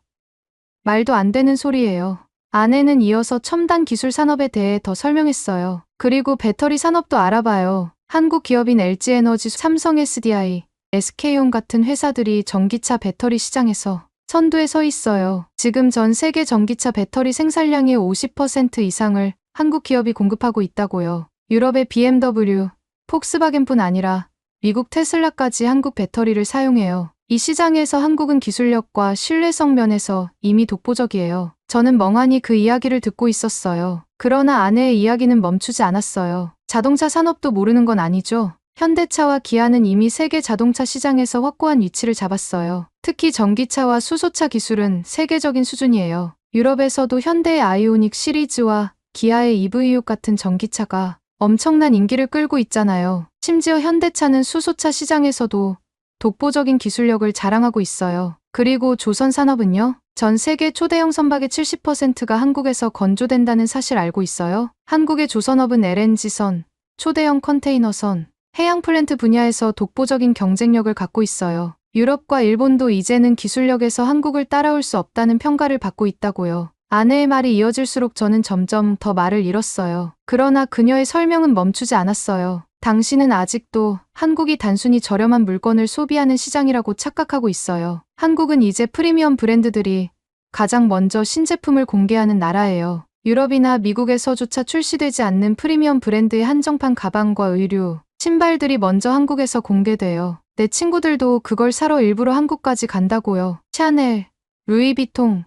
말도 안 되는 소리예요. 아내는 이어서 첨단 기술 산업에 대해 더 설명했어요. 그리고 배터리 산업도 알아봐요. 한국 기업인 LG에너지, 삼성 SDI, SK온 같은 회사들이 전기차 배터리 시장에서 선두에 서 있어요. 지금 전 세계 전기차 배터리 생산량의 50% 이상을 한국 기업이 공급하고 있다고요. 유럽의 BMW, 폭스바겐뿐 아니라 미국 테슬라까지 한국 배터리를 사용해요. 이 시장에서 한국은 기술력과 신뢰성 면에서 이미 독보적이에요. 저는 멍하니 그 이야기를 듣고 있었어요. 그러나 아내의 이야기는 멈추지 않았어요. 자동차 산업도 모르는 건 아니죠. 현대차와 기아는 이미 세계 자동차 시장에서 확고한 위치를 잡았어요. 특히 전기차와 수소차 기술은 세계적인 수준이에요. 유럽에서도 현대의 아이오닉 시리즈와 기아의 EV6 같은 전기차가 엄청난 인기를 끌고 있잖아요. 심지어 현대차는 수소차 시장에서도 독보적인 기술력을 자랑하고 있어요. 그리고 조선 산업은요? 전 세계 초대형 선박의 70%가 한국에서 건조된다는 사실 알고 있어요? 한국의 조선업은 LNG선, 초대형 컨테이너선, 해양 플랜트 분야에서 독보적인 경쟁력을 갖고 있어요. 유럽과 일본도 이제는 기술력에서 한국을 따라올 수 없다는 평가를 받고 있다고요. 아내의 말이 이어질수록 저는 점점 더 말을 잃었어요. 그러나 그녀의 설명은 멈추지 않았어요. 당신은 아직도 한국이 단순히 저렴한 물건을 소비하는 시장이라고 착각하고 있어요. 한국은 이제 프리미엄 브랜드들이 가장 먼저 신제품을 공개하는 나라예요. 유럽이나 미국에서조차 출시되지 않는 프리미엄 브랜드의 한정판 가방과 의류, 신발들이 먼저 한국에서 공개돼요. 내 친구들도 그걸 사러 일부러 한국까지 간다고요. 샤넬, 루이비통,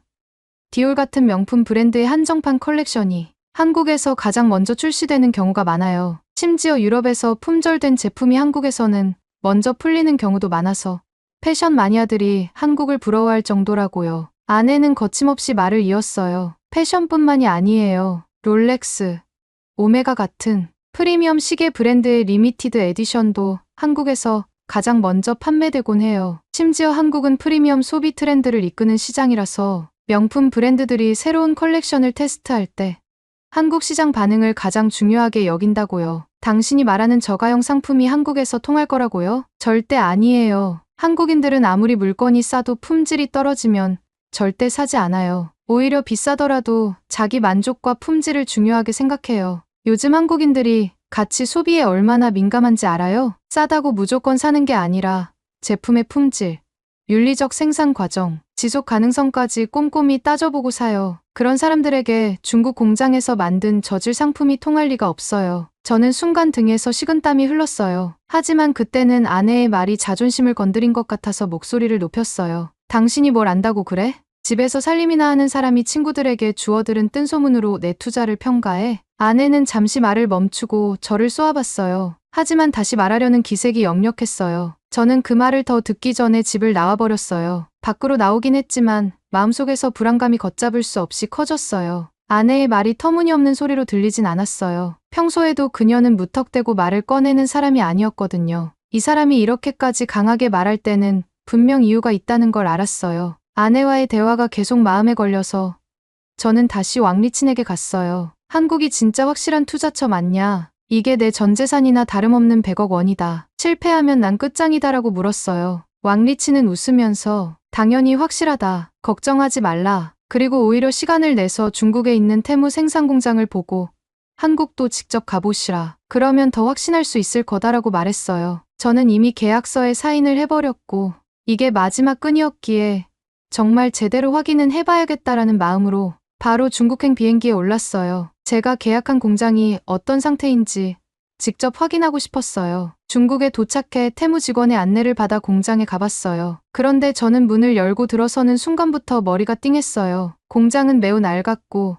디올 같은 명품 브랜드의 한정판 컬렉션이 한국에서 가장 먼저 출시되는 경우가 많아요. 심지어 유럽에서 품절된 제품이 한국에서는 먼저 풀리는 경우도 많아서 패션 마니아들이 한국을 부러워할 정도라고요. 아내는 거침없이 말을 이었어요. 패션뿐만이 아니에요. 롤렉스, 오메가 같은 프리미엄 시계 브랜드의 리미티드 에디션도 한국에서 가장 먼저 판매되곤 해요. 심지어 한국은 프리미엄 소비 트렌드를 이끄는 시장이라서 명품 브랜드들이 새로운 컬렉션을 테스트할 때 한국 시장 반응을 가장 중요하게 여긴다고요. 당신이 말하는 저가형 상품이 한국에서 통할 거라고요? 절대 아니에요. 한국인들은 아무리 물건이 싸도 품질이 떨어지면 절대 사지 않아요. 오히려 비싸더라도 자기 만족과 품질을 중요하게 생각해요. 요즘 한국인들이 가치 소비에 얼마나 민감한지 알아요? 싸다고 무조건 사는 게 아니라 제품의 품질, 윤리적 생산 과정, 지속 가능성까지 꼼꼼히 따져보고 사요. 그런 사람들에게 중국 공장에서 만든 저질 상품이 통할 리가 없어요. 저는 순간 등에서 식은땀이 흘렀어요. 하지만 그때는 아내의 말이 자존심을 건드린 것 같아서 목소리를 높였어요. 당신이 뭘 안다고 그래? 집에서 살림이나 하는 사람이 친구들에게 주워들은 뜬소문으로 내 투자를 평가해? 아내는 잠시 말을 멈추고 저를 쏘아봤어요. 하지만 다시 말하려는 기색이 역력했어요. 저는 그 말을 더 듣기 전에 집을 나와버렸어요. 밖으로 나오긴 했지만 마음속에서 불안감이 걷잡을 수 없이 커졌어요. 아내의 말이 터무니없는 소리로 들리진 않았어요. 평소에도 그녀는 무턱대고 말을 꺼내는 사람이 아니었거든요. 이 사람이 이렇게까지 강하게 말할 때는 분명 이유가 있다는 걸 알았어요. 아내와의 대화가 계속 마음에 걸려서 저는 다시 왕리친에게 갔어요. 한국이 진짜 확실한 투자처 맞냐? 이게 내 전 재산이나 다름없는 100억 원이다. 실패하면 난 끝장이다라고 물었어요. 왕리치는 웃으면서 당연히 확실하다. 걱정하지 말라. 그리고 오히려 시간을 내서 중국에 있는 테무 생산 공장을 보고 한국도 직접 가보시라. 그러면 더 확신할 수 있을 거다라고 말했어요. 저는 이미 계약서에 사인을 해버렸고 이게 마지막 끈이었기에 정말 제대로 확인은 해봐야겠다라는 마음으로 바로 중국행 비행기에 올랐어요. 제가 계약한 공장이 어떤 상태인지 직접 확인하고 싶었어요. 중국에 도착해 테무 직원의 안내를 받아 공장에 가봤어요. 그런데 저는 문을 열고 들어서는 순간부터 머리가 띵했어요. 공장은 매우 낡았고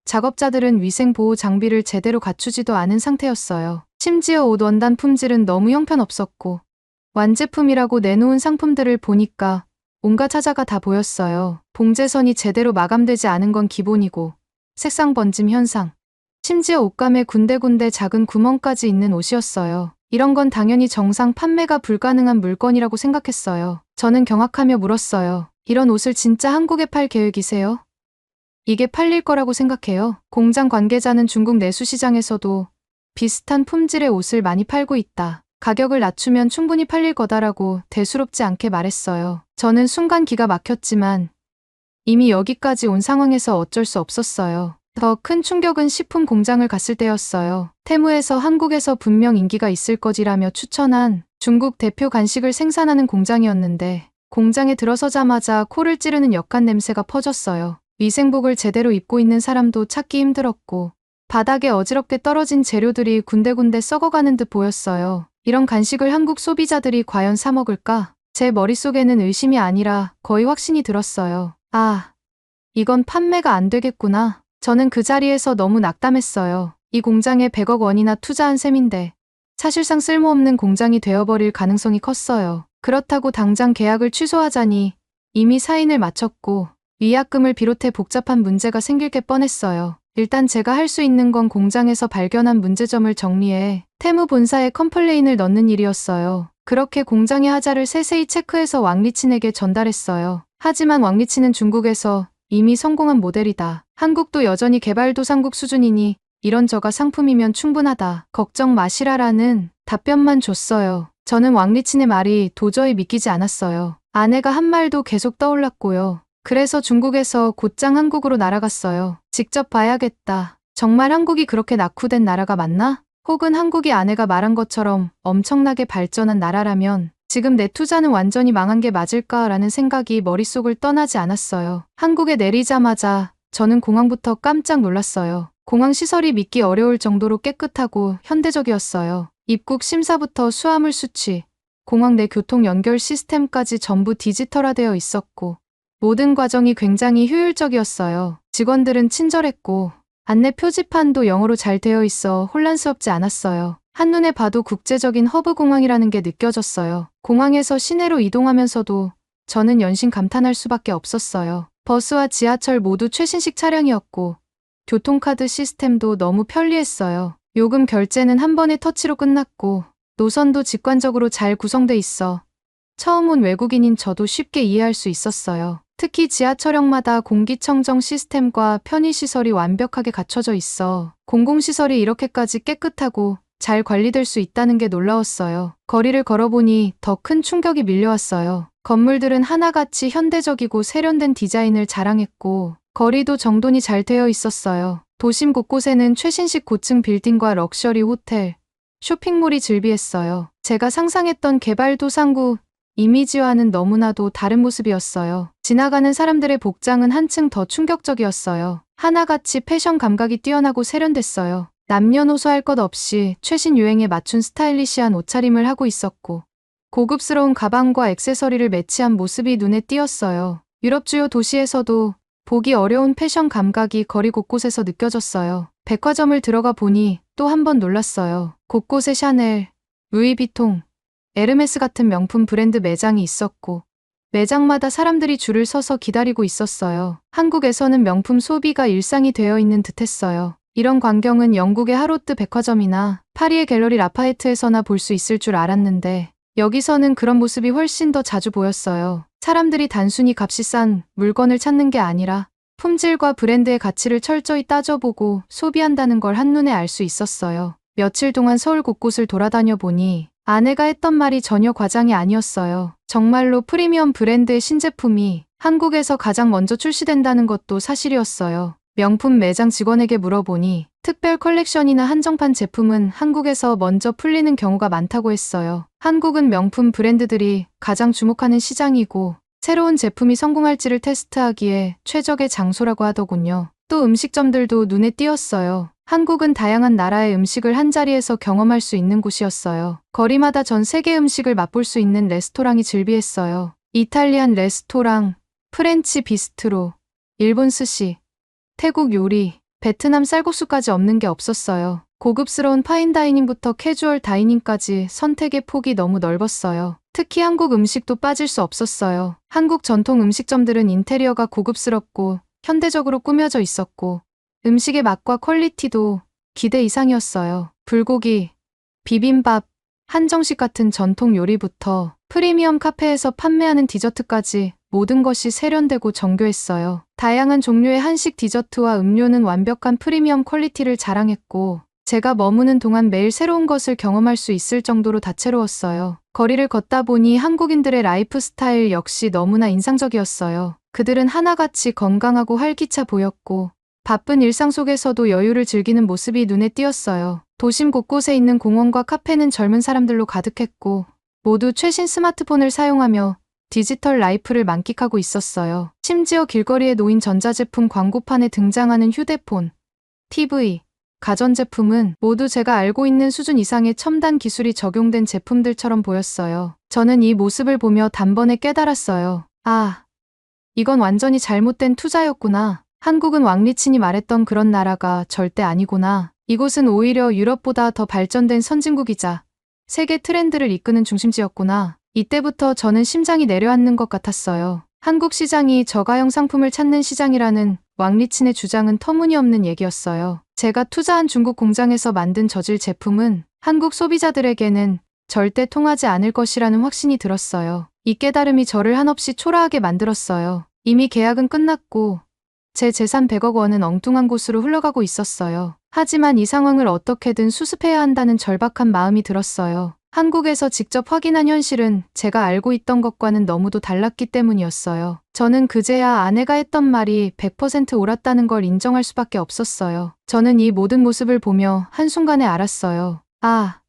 작업자들은 위생 보호 장비를 제대로 갖추지도 않은 상태였어요. 심지어 옷 원단 품질은 너무 형편없었고 완제품이라고 내놓은 상품들을 보니까 온갖 하자가 다 보였어요. 봉제선이 제대로 마감되지 않은 건 기본이고 색상 번짐 현상, 심지어 옷감에 군데군데 작은 구멍까지 있는 옷이었어요. 이런 건 당연히 정상 판매가 불가능한 물건이라고 생각했어요. 저는 경악하며 물었어요. 이런 옷을 진짜 한국에 팔 계획이세요? 이게 팔릴 거라고 생각해요. 공장 관계자는 중국 내수 시장에서도 비슷한 품질의 옷을 많이 팔고 있다. 가격을 낮추면 충분히 팔릴 거다라고 대수롭지 않게 말했어요. 저는 순간 기가 막혔지만 이미 여기까지 온 상황에서 어쩔 수 없었어요. 더 큰 충격은 식품 공장을 갔을 때였어요. 테무에서 한국에서 분명 인기가 있을 거지라며 추천한 중국 대표 간식을 생산하는 공장이었는데 공장에 들어서자마자 코를 찌르는 역한 냄새가 퍼졌어요. 위생복을 제대로 입고 있는 사람도 찾기 힘들었고 바닥에 어지럽게 떨어진 재료들이 군데군데 썩어가는 듯 보였어요. 이런 간식을 한국 소비자들이 과연 사 먹을까? 제 머릿속에는 의심이 아니라 거의 확신이 들었어요. 아, 이건 판매가 안 되겠구나. 저는 그 자리에서 너무 낙담했어요. 이 공장에 100억 원이나 투자한 셈인데 사실상 쓸모없는 공장이 되어버릴 가능성이 컸어요. 그렇다고 당장 계약을 취소하자니 이미 사인을 마쳤고 위약금을 비롯해 복잡한 문제가 생길 게 뻔했어요. 일단 제가 할 수 있는 건 공장에서 발견한 문제점을 정리해 테무 본사에 컴플레인을 넣는 일이었어요. 그렇게 공장의 하자를 세세히 체크해서 왕리친에게 전달했어요. 하지만 왕리친은 중국에서 이미 성공한 모델이다. 한국도 여전히 개발도상국 수준이니 이런저가 상품이면 충분하다. 걱정 마시라라는 답변만 줬어요. 저는 왕리친의 말이 도저히 믿기지 않았어요. 아내가 한 말도 계속 떠올랐고요. 그래서 중국에서 곧장 한국으로 날아갔어요. 직접 봐야겠다. 정말 한국이 그렇게 낙후된 나라가 맞나? 혹은 한국이 아내가 말한 것처럼 엄청나게 발전한 나라라면 지금 내 투자는 완전히 망한 게 맞을까라는 생각이 머릿속을 떠나지 않았어요. 한국에 내리자마자 저는 공항부터 깜짝 놀랐어요. 공항 시설이 믿기 어려울 정도로 깨끗하고 현대적이었어요. 입국 심사부터 수화물 수취, 공항 내 교통 연결 시스템까지 전부 디지털화되어 있었고 모든 과정이 굉장히 효율적이었어요. 직원들은 친절했고 안내 표지판도 영어로 잘 되어 있어 혼란스럽지 않았어요. 한눈에 봐도 국제적인 허브 공항이라는 게 느껴졌어요. 공항에서 시내로 이동하면서도 저는 연신 감탄할 수밖에 없었어요. 버스와 지하철 모두 최신식 차량이었고 교통카드 시스템도 너무 편리했어요. 요금 결제는 한 번의 터치로 끝났고 노선도 직관적으로 잘 구성돼 있어 처음 온 외국인인 저도 쉽게 이해할 수 있었어요. 특히 지하철역마다 공기청정 시스템과 편의시설이 완벽하게 갖춰져 있어 공공시설이 이렇게까지 깨끗하고 잘 관리될 수 있다는 게 놀라웠어요. 거리를 걸어보니 더 큰 충격이 밀려왔어요. 건물들은 하나같이 현대적이고 세련된 디자인을 자랑했고 거리도 정돈이 잘 되어 있었어요. 도심 곳곳에는 최신식 고층 빌딩과 럭셔리 호텔, 쇼핑몰이 즐비했어요. 제가 상상했던 개발도상국 이미지와는 너무나도 다른 모습이었어요. 지나가는 사람들의 복장은 한층 더 충격적이었어요. 하나같이 패션 감각이 뛰어나고 세련됐어요. 남녀노소 할 것 없이 최신 유행에 맞춘 스타일리시한 옷차림을 하고 있었고 고급스러운 가방과 액세서리를 매치한 모습이 눈에 띄었어요. 유럽 주요 도시에서도 보기 어려운 패션 감각이 거리 곳곳에서 느껴졌어요. 백화점을 들어가 보니 또 한 번 놀랐어요. 곳곳에 샤넬, 루이비통, 에르메스 같은 명품 브랜드 매장이 있었고 매장마다 사람들이 줄을 서서 기다리고 있었어요. 한국에서는 명품 소비가 일상이 되어 있는 듯했어요. 이런 광경은 영국의 하로트 백화점이나 파리의 갤러리 라파에트에서나 볼 수 있을 줄 알았는데 여기서는 그런 모습이 훨씬 더 자주 보였어요. 사람들이 단순히 값이 싼 물건을 찾는 게 아니라 품질과 브랜드의 가치를 철저히 따져보고 소비한다는 걸 한눈에 알 수 있었어요. 며칠 동안 서울 곳곳을 돌아다녀 보니 아내가 했던 말이 전혀 과장이 아니었어요. 정말로 프리미엄 브랜드의 신제품이 한국에서 가장 먼저 출시된다는 것도 사실이었어요. 명품 매장 직원에게 물어보니 특별 컬렉션이나 한정판 제품은 한국에서 먼저 풀리는 경우가 많다고 했어요. 한국은 명품 브랜드들이 가장 주목하는 시장이고 새로운 제품이 성공할지를 테스트하기에 최적의 장소라고 하더군요. 또 음식점들도 눈에 띄었어요. 한국은 다양한 나라의 음식을 한자리에서 경험할 수 있는 곳이었어요. 거리마다 전 세계 음식을 맛볼 수 있는 레스토랑이 즐비했어요. 이탈리안 레스토랑, 프렌치 비스트로, 일본 스시, 태국 요리, 베트남 쌀국수까지 없는 게 없었어요. 고급스러운 파인다이닝부터 캐주얼 다이닝까지 선택의 폭이 너무 넓었어요. 특히 한국 음식도 빠질 수 없었어요. 한국 전통 음식점들은 인테리어가 고급스럽고 현대적으로 꾸며져 있었고 음식의 맛과 퀄리티도 기대 이상이었어요. 불고기, 비빔밥, 한정식 같은 전통 요리부터 프리미엄 카페에서 판매하는 디저트까지 모든 것이 세련되고 정교했어요. 다양한 종류의 한식 디저트와 음료는 완벽한 프리미엄 퀄리티를 자랑했고 제가 머무는 동안 매일 새로운 것을 경험할 수 있을 정도로 다채로웠어요. 거리를 걷다 보니 한국인들의 라이프 스타일 역시 너무나 인상적이었어요. 그들은 하나같이 건강하고 활기차 보였고 바쁜 일상 속에서도 여유를 즐기는 모습이 눈에 띄었어요. 도심 곳곳에 있는 공원과 카페는 젊은 사람들로 가득했고 모두 최신 스마트폰을 사용하며 디지털 라이프를 만끽하고 있었어요. 심지어 길거리에 놓인 전자제품 광고판에 등장하는 휴대폰, TV, 가전제품은 모두 제가 알고 있는 수준 이상의 첨단 기술이 적용된 제품들처럼 보였어요. 저는 이 모습을 보며 단번에 깨달았어요. 아, 이건 완전히 잘못된 투자였구나. 한국은 왕리친이 말했던 그런 나라가 절대 아니구나. 이곳은 오히려 유럽보다 더 발전된 선진국이자 세계 트렌드를 이끄는 중심지였구나. 이때부터 저는 심장이 내려앉는 것 같았어요. 한국 시장이 저가형 상품을 찾는 시장이라는 왕리친의 주장은 터무니없는 얘기였어요. 제가 투자한 중국 공장에서 만든 저질 제품은 한국 소비자들에게는 절대 통하지 않을 것이라는 확신이 들었어요. 이 깨달음이 저를 한없이 초라하게 만들었어요. 이미 계약은 끝났고 제 재산 100억 원은 엉뚱한 곳으로 흘러가고 있었어요. 하지만 이 상황을 어떻게든 수습해야 한다는 절박한 마음이 들었어요. 한국에서 직접 확인한 현실은 제가 알고 있던 것과는 너무도 달랐기 때문이었어요. 저는 그제야 아내가 했던 말이 100% 옳았다는 걸 인정할 수밖에 없었어요. 저는 이 모든 모습을 보며 한순간에 알았어요. 아,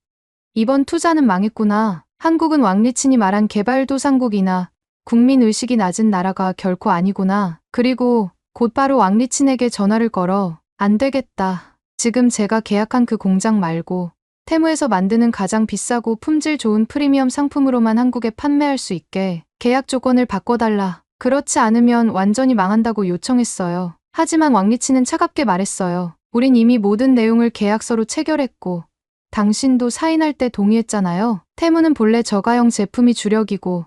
이번 투자는 망했구나. 한국은 왕리친이 말한 개발도상국이나 국민의식이 낮은 나라가 결코 아니구나. 그리고 곧바로 왕리친에게 전화를 걸어 안 되겠다. 지금 제가 계약한 그 공장 말고 테무에서 만드는 가장 비싸고 품질 좋은 프리미엄 상품으로만 한국에 판매할 수 있게 계약 조건을 바꿔달라. 그렇지 않으면 완전히 망한다고 요청했어요. 하지만 왕리치는 차갑게 말했어요. 우린 이미 모든 내용을 계약서로 체결했고 당신도 사인할 때 동의했잖아요. 테무는 본래 저가형 제품이 주력이고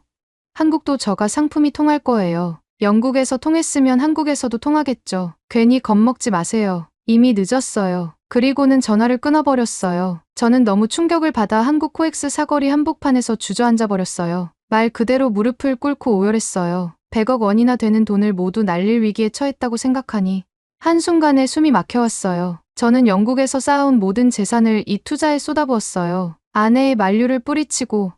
한국도 저가 상품이 통할 거예요. 영국에서 통했으면 한국에서도 통하겠죠. 괜히 겁먹지 마세요. 이미 늦었어요. 그리고는 전화를 끊어버렸어요. 저는 너무 충격을 받아 한국 코엑스 사거리 한복판에서 주저앉아 버렸어요. 말 그대로 무릎을 꿇고 오열했어요. 100억 원이나 되는 돈을 모두 날릴 위기에 처했다고 생각하니 한순간에 숨이 막혀왔어요. 저는 영국에서 쌓아온 모든 재산을 이 투자에 쏟아부었어요. 아내의 만류를 뿌리치고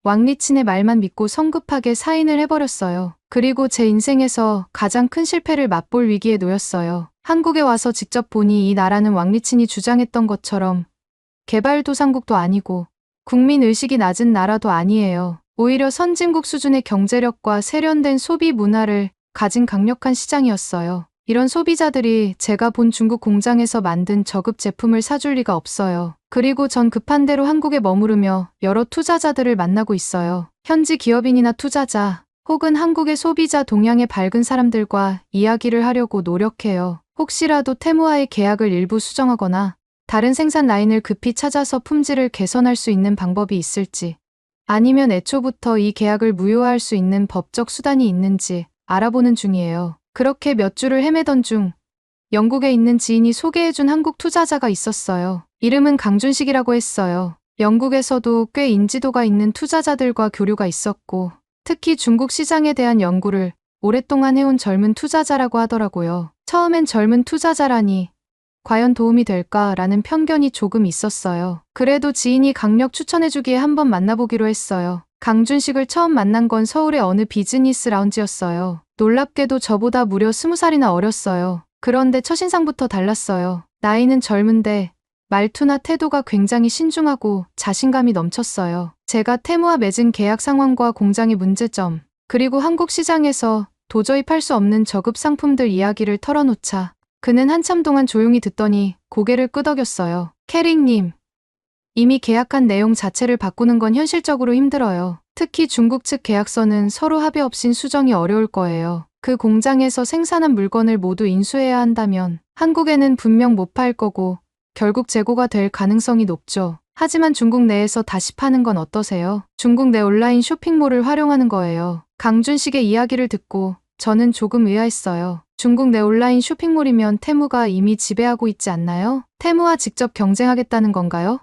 왕리친의 말만 믿고 성급하게 사인을 해버렸어요. 그리고 제 인생에서 가장 큰 실패를 맛볼 위기에 놓였어요. 한국에 와서 직접 보니 이 나라는 왕리친이 주장했던 것처럼 개발도상국도 아니고 국민의식이 낮은 나라도 아니에요. 오히려 선진국 수준의 경제력과 세련된 소비 문화를 가진 강력한 시장이었어요. 이런 소비자들이 제가 본 중국 공장에서 만든 저급 제품을 사줄 리가 없어요. 그리고 전 급한 대로 한국에 머무르며 여러 투자자들을 만나고 있어요. 현지 기업인이나 투자자 혹은 한국의 소비자 동향의 밝은 사람들과 이야기를 하려고 노력해요. 혹시라도 테무와의 계약을 일부 수정하거나 다른 생산 라인을 급히 찾아서 품질을 개선할 수 있는 방법이 있을지 아니면 애초부터 이 계약을 무효화할 수 있는 법적 수단이 있는지 알아보는 중이에요. 그렇게 몇 주를 헤매던 중 영국에 있는 지인이 소개해준 한국 투자자가 있었어요. 이름은 강준식이라고 했어요. 영국에서도 꽤 인지도가 있는 투자자들과 교류가 있었고 특히 중국 시장에 대한 연구를 오랫동안 해온 젊은 투자자라고 하더라고요. 처음엔 젊은 투자자라니 과연 도움이 될까라는 편견이 조금 있었어요. 그래도 지인이 강력 추천해주기에 한번 만나보기로 했어요. 강준식을 처음 만난 건 서울의 어느 비즈니스 라운지였어요. 놀랍게도 저보다 무려 20살이나 어렸어요. 그런데 첫인상부터 달랐어요. 나이는 젊은데 말투나 태도가 굉장히 신중하고 자신감이 넘쳤어요. 제가 테무와 맺은 계약 상황과 공장의 문제점, 그리고 한국 시장에서 도저히 팔 수 없는 저급 상품들 이야기를 털어놓자 그는 한참 동안 조용히 듣더니 고개를 끄덕였어요. 캐릭님, 이미 계약한 내용 자체를 바꾸는 건 현실적으로 힘들어요. 특히 중국 측 계약서는 서로 합의 없인 수정이 어려울 거예요. 그 공장에서 생산한 물건을 모두 인수해야 한다면 한국에는 분명 못 팔 거고 결국 재고가 될 가능성이 높죠. 하지만 중국 내에서 다시 파는 건 어떠세요? 중국 내 온라인 쇼핑몰을 활용하는 거예요. 강준식의 이야기를 듣고 저는 조금 의아했어요. 중국 내 온라인 쇼핑몰이면 테무가 이미 지배하고 있지 않나요? 테무와 직접 경쟁하겠다는 건가요?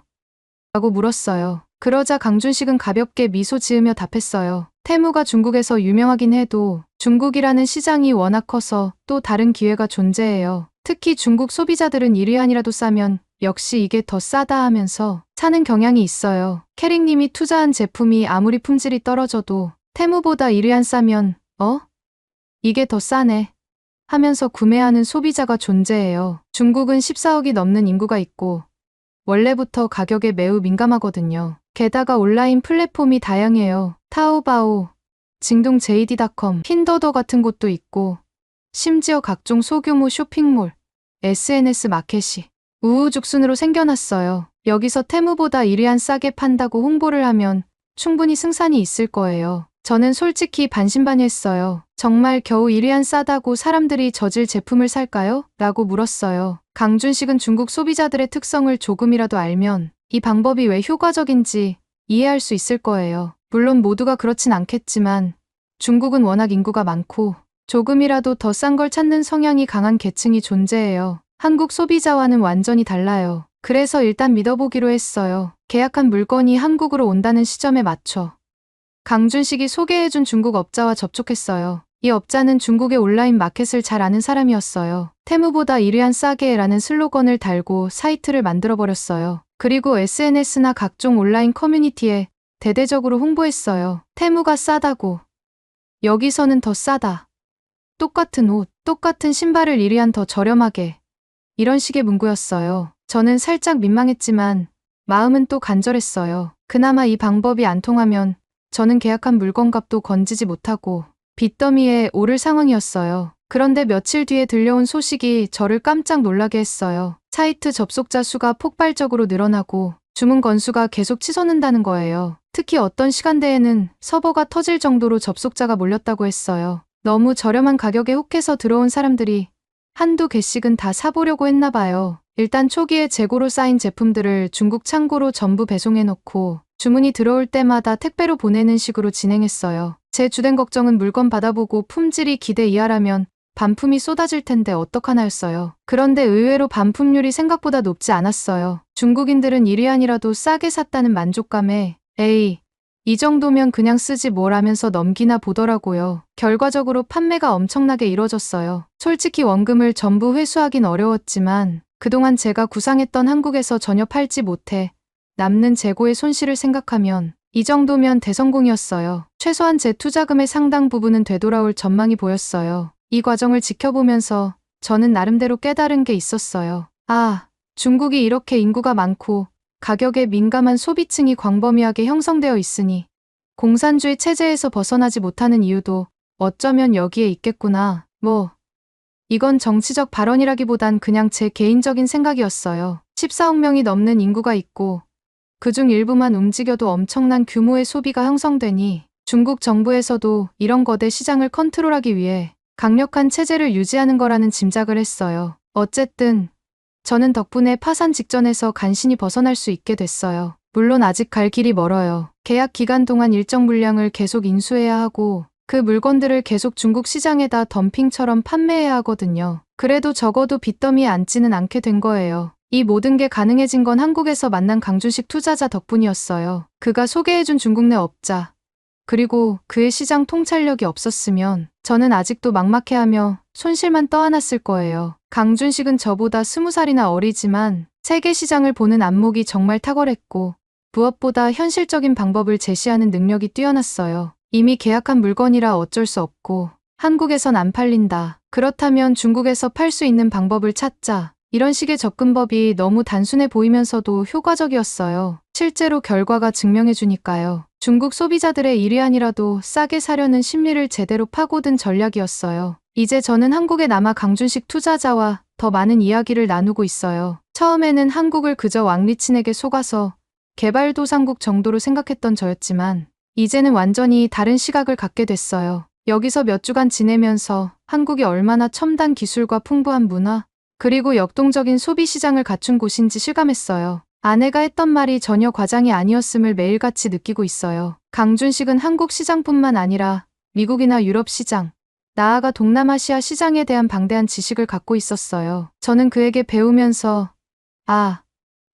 라고 물었어요. 그러자 강준식은 가볍게 미소 지으며 답했어요. 테무가 중국에서 유명하긴 해도 중국이라는 시장이 워낙 커서 또 다른 기회가 존재해요. 특히 중국 소비자들은 1위안이라도 싸면 역시 이게 더 싸다 하면서 사는 경향이 있어요. 캐릭님이 투자한 제품이 아무리 품질이 떨어져도 테무보다 1위안 싸면 이게 더 싸네 하면서 구매하는 소비자가 존재해요. 중국은 14억이 넘는 인구가 있고 원래부터 가격에 매우 민감하거든요. 게다가 온라인 플랫폼이 다양해요. 타오바오, 징동 JD.com, 핀더더 같은 곳도 있고 심지어 각종 소규모 쇼핑몰, SNS 마켓이 우후죽순으로 생겨났어요. 여기서 테무보다 1위안 싸게 판다고 홍보를 하면 충분히 승산이 있을 거예요. 저는 솔직히 반신반의했어요. 정말 겨우 1위안 싸다고 사람들이 저질 제품을 살까요? 라고 물었어요. 강준식은 중국 소비자들의 특성을 조금이라도 알면 이 방법이 왜 효과적인지 이해할 수 있을 거예요. 물론 모두가 그렇진 않겠지만 중국은 워낙 인구가 많고 조금이라도 더 싼 걸 찾는 성향이 강한 계층이 존재해요. 한국 소비자와는 완전히 달라요. 그래서 일단 믿어보기로 했어요. 계약한 물건이 한국으로 온다는 시점에 맞춰 강준식이 소개해준 중국 업자와 접촉했어요. 이 업자는 중국의 온라인 마켓을 잘 아는 사람이었어요. 테무보다 1위안 싸게 라는 슬로건을 달고 사이트를 만들어버렸어요. 그리고 SNS나 각종 온라인 커뮤니티에 대대적으로 홍보했어요. 테무가 싸다고. 여기서는 더 싸다. 똑같은 옷, 똑같은 신발을 1위안 더 저렴하게. 이런 식의 문구였어요. 저는 살짝 민망했지만 마음은 또 간절했어요. 그나마 이 방법이 안 통하면 저는 계약한 물건값도 건지지 못하고 빚더미에 오를 상황이었어요. 그런데 며칠 뒤에 들려온 소식이 저를 깜짝 놀라게 했어요. 사이트 접속자 수가 폭발적으로 늘어나고 주문 건수가 계속 치솟는다는 거예요. 특히 어떤 시간대에는 서버가 터질 정도로 접속자가 몰렸다고 했어요. 너무 저렴한 가격에 혹해서 들어온 사람들이 한두 개씩은 다 사보려고 했나 봐요. 일단 초기에 재고로 쌓인 제품들을 중국 창고로 전부 배송해놓고 주문이 들어올 때마다 택배로 보내는 식으로 진행했어요. 제 주된 걱정은 물건 받아보고 품질이 기대 이하라면 반품이 쏟아질 텐데 어떡하나였어요. 그런데 의외로 반품률이 생각보다 높지 않았어요. 중국인들은 1위안이라도 싸게 샀다는 만족감에 에이, 이 정도면 그냥 쓰지 뭘 하면서 넘기나 보더라고요. 결과적으로 판매가 엄청나게 이뤄졌어요. 솔직히 원금을 전부 회수하긴 어려웠지만 그동안 제가 구상했던 한국에서 전혀 팔지 못해 남는 재고의 손실을 생각하면 이 정도면 대성공이었어요. 최소한 제 투자금의 상당 부분은 되돌아올 전망이 보였어요. 이 과정을 지켜보면서 저는 나름대로 깨달은 게 있었어요. 아, 중국이 이렇게 인구가 많고 가격에 민감한 소비층이 광범위하게 형성되어 있으니 공산주의 체제에서 벗어나지 못하는 이유도 어쩌면 여기에 있겠구나. 이건 정치적 발언이라기보단 그냥 제 개인적인 생각이었어요. 14억 명이 넘는 인구가 있고 그중 일부만 움직여도 엄청난 규모의 소비가 형성되니 중국 정부에서도 이런 거대 시장을 컨트롤하기 위해 강력한 체제를 유지하는 거라는 짐작을 했어요. 어쨌든 저는 덕분에 파산 직전에서 간신히 벗어날 수 있게 됐어요. 물론 아직 갈 길이 멀어요. 계약 기간 동안 일정 물량을 계속 인수해야 하고 그 물건들을 계속 중국 시장에다 덤핑처럼 판매해야 하거든요. 그래도 적어도 빚더미에 앉지는 않게 된 거예요. 이 모든 게 가능해진 건 한국에서 만난 강준식 투자자 덕분이었어요. 그가 소개해준 중국 내 업자, 그리고 그의 시장 통찰력이 없었으면 저는 아직도 막막해하며 손실만 떠안았을 거예요. 강준식은 저보다 20살이나 어리지만 세계 시장을 보는 안목이 정말 탁월했고 무엇보다 현실적인 방법을 제시하는 능력이 뛰어났어요. 이미 계약한 물건이라 어쩔 수 없고 한국에선 안 팔린다. 그렇다면 중국에서 팔 수 있는 방법을 찾자. 이런 식의 접근법이 너무 단순해 보이면서도 효과적이었어요. 실제로 결과가 증명해주니까요. 중국 소비자들의 1위안이라도 싸게 사려는 심리를 제대로 파고든 전략이었어요. 이제 저는 한국에 남아 강준식 투자자와 더 많은 이야기를 나누고 있어요. 처음에는 한국을 그저 왕리친에게 속아서 개발도상국 정도로 생각했던 저였지만 이제는 완전히 다른 시각을 갖게 됐어요. 여기서 몇 주간 지내면서 한국이 얼마나 첨단 기술과 풍부한 문화, 그리고 역동적인 소비 시장을 갖춘 곳인지 실감했어요. 아내가 했던 말이 전혀 과장이 아니었음을 매일같이 느끼고 있어요. 강준식은 한국 시장뿐만 아니라 미국이나 유럽 시장, 나아가 동남아시아 시장에 대한 방대한 지식을 갖고 있었어요. 저는 그에게 배우면서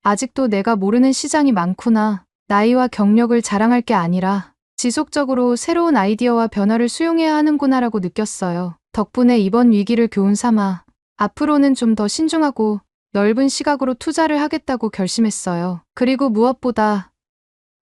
아직도 내가 모르는 시장이 많구나. 나이와 경력을 자랑할 게 아니라 지속적으로 새로운 아이디어와 변화를 수용해야 하는구나라고 느꼈어요. 덕분에 이번 위기를 교훈 삼아 앞으로는 좀 더 신중하고 넓은 시각으로 투자를 하겠다고 결심했어요. 그리고 무엇보다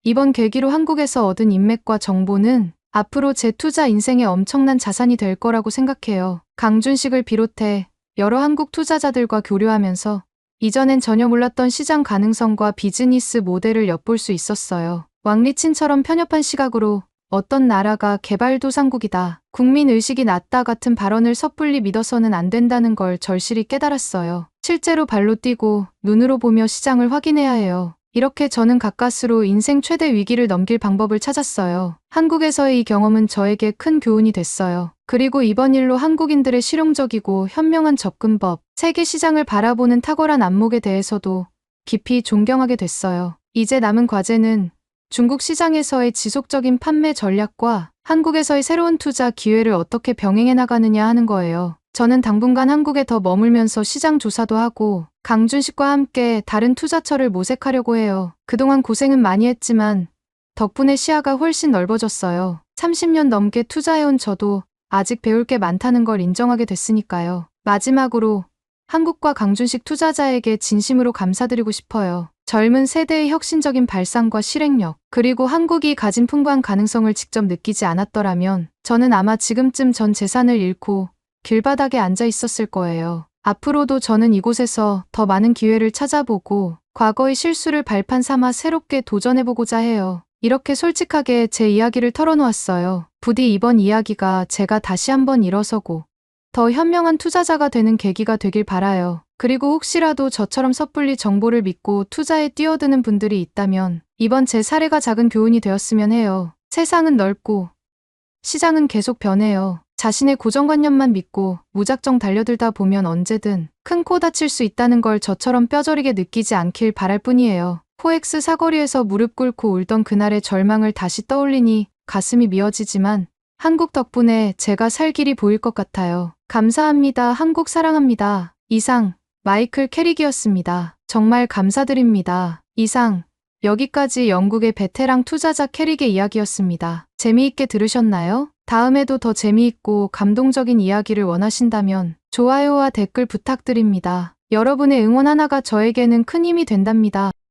이번 계기로 한국에서 얻은 인맥과 정보는 앞으로 제 투자 인생에 엄청난 자산이 될 거라고 생각해요. 강준식을 비롯해 여러 한국 투자자들과 교류하면서 이전엔 전혀 몰랐던 시장 가능성과 비즈니스 모델을 엿볼 수 있었어요. 왕리친처럼 편협한 시각으로 어떤 나라가 개발도상국이다, 국민의식이 낮다 같은 발언을 섣불리 믿어서는 안 된다는 걸 절실히 깨달았어요. 실제로 발로 뛰고 눈으로 보며 시장을 확인해야 해요. 이렇게 저는 가까스로 인생 최대 위기를 넘길 방법을 찾았어요. 한국에서의 이 경험은 저에게 큰 교훈이 됐어요. 그리고 이번 일로 한국인들의 실용적이고 현명한 접근법, 세계 시장을 바라보는 탁월한 안목에 대해서도 깊이 존경하게 됐어요. 이제 남은 과제는 중국 시장에서의 지속적인 판매 전략과 한국에서의 새로운 투자 기회를 어떻게 병행해 나가느냐 하는 거예요. 저는 당분간 한국에 더 머물면서 시장 조사도 하고 강준식과 함께 다른 투자처를 모색하려고 해요. 그동안 고생은 많이 했지만 덕분에 시야가 훨씬 넓어졌어요. 30년 넘게 투자해온 저도 아직 배울 게 많다는 걸 인정하게 됐으니까요. 마지막으로 한국과 강준식 투자자에게 진심으로 감사드리고 싶어요. 젊은 세대의 혁신적인 발상과 실행력, 그리고 한국이 가진 풍부한 가능성을 직접 느끼지 않았더라면 저는 아마 지금쯤 전 재산을 잃고 길바닥에 앉아 있었을 거예요. 앞으로도 저는 이곳에서 더 많은 기회를 찾아보고 과거의 실수를 발판 삼아 새롭게 도전해보고자 해요. 이렇게 솔직하게 제 이야기를 털어놓았어요. 부디 이번 이야기가 제가 다시 한번 일어서고 더 현명한 투자자가 되는 계기가 되길 바라요. 그리고 혹시라도 저처럼 섣불리 정보를 믿고 투자에 뛰어드는 분들이 있다면 이번 제 사례가 작은 교훈이 되었으면 해요. 세상은 넓고 시장은 계속 변해요. 자신의 고정관념만 믿고 무작정 달려들다 보면 언제든 큰 코 다칠 수 있다는 걸 저처럼 뼈저리게 느끼지 않길 바랄 뿐이에요. 코엑스 사거리에서 무릎 꿇고 울던 그날의 절망을 다시 떠올리니 가슴이 미어지지만 한국 덕분에 제가 살 길이 보일 것 같아요. 감사합니다. 한국 사랑합니다. 이상 마이클 캐릭이었습니다. 정말 감사드립니다. 이상 여기까지 영국의 베테랑 투자자 캐릭의 이야기였습니다. 재미있게 들으셨나요? 다음에도 더 재미있고 감동적인 이야기를 원하신다면 좋아요와 댓글 부탁드립니다. 여러분의 응원 하나가 저에게는 큰 힘이 된답니다.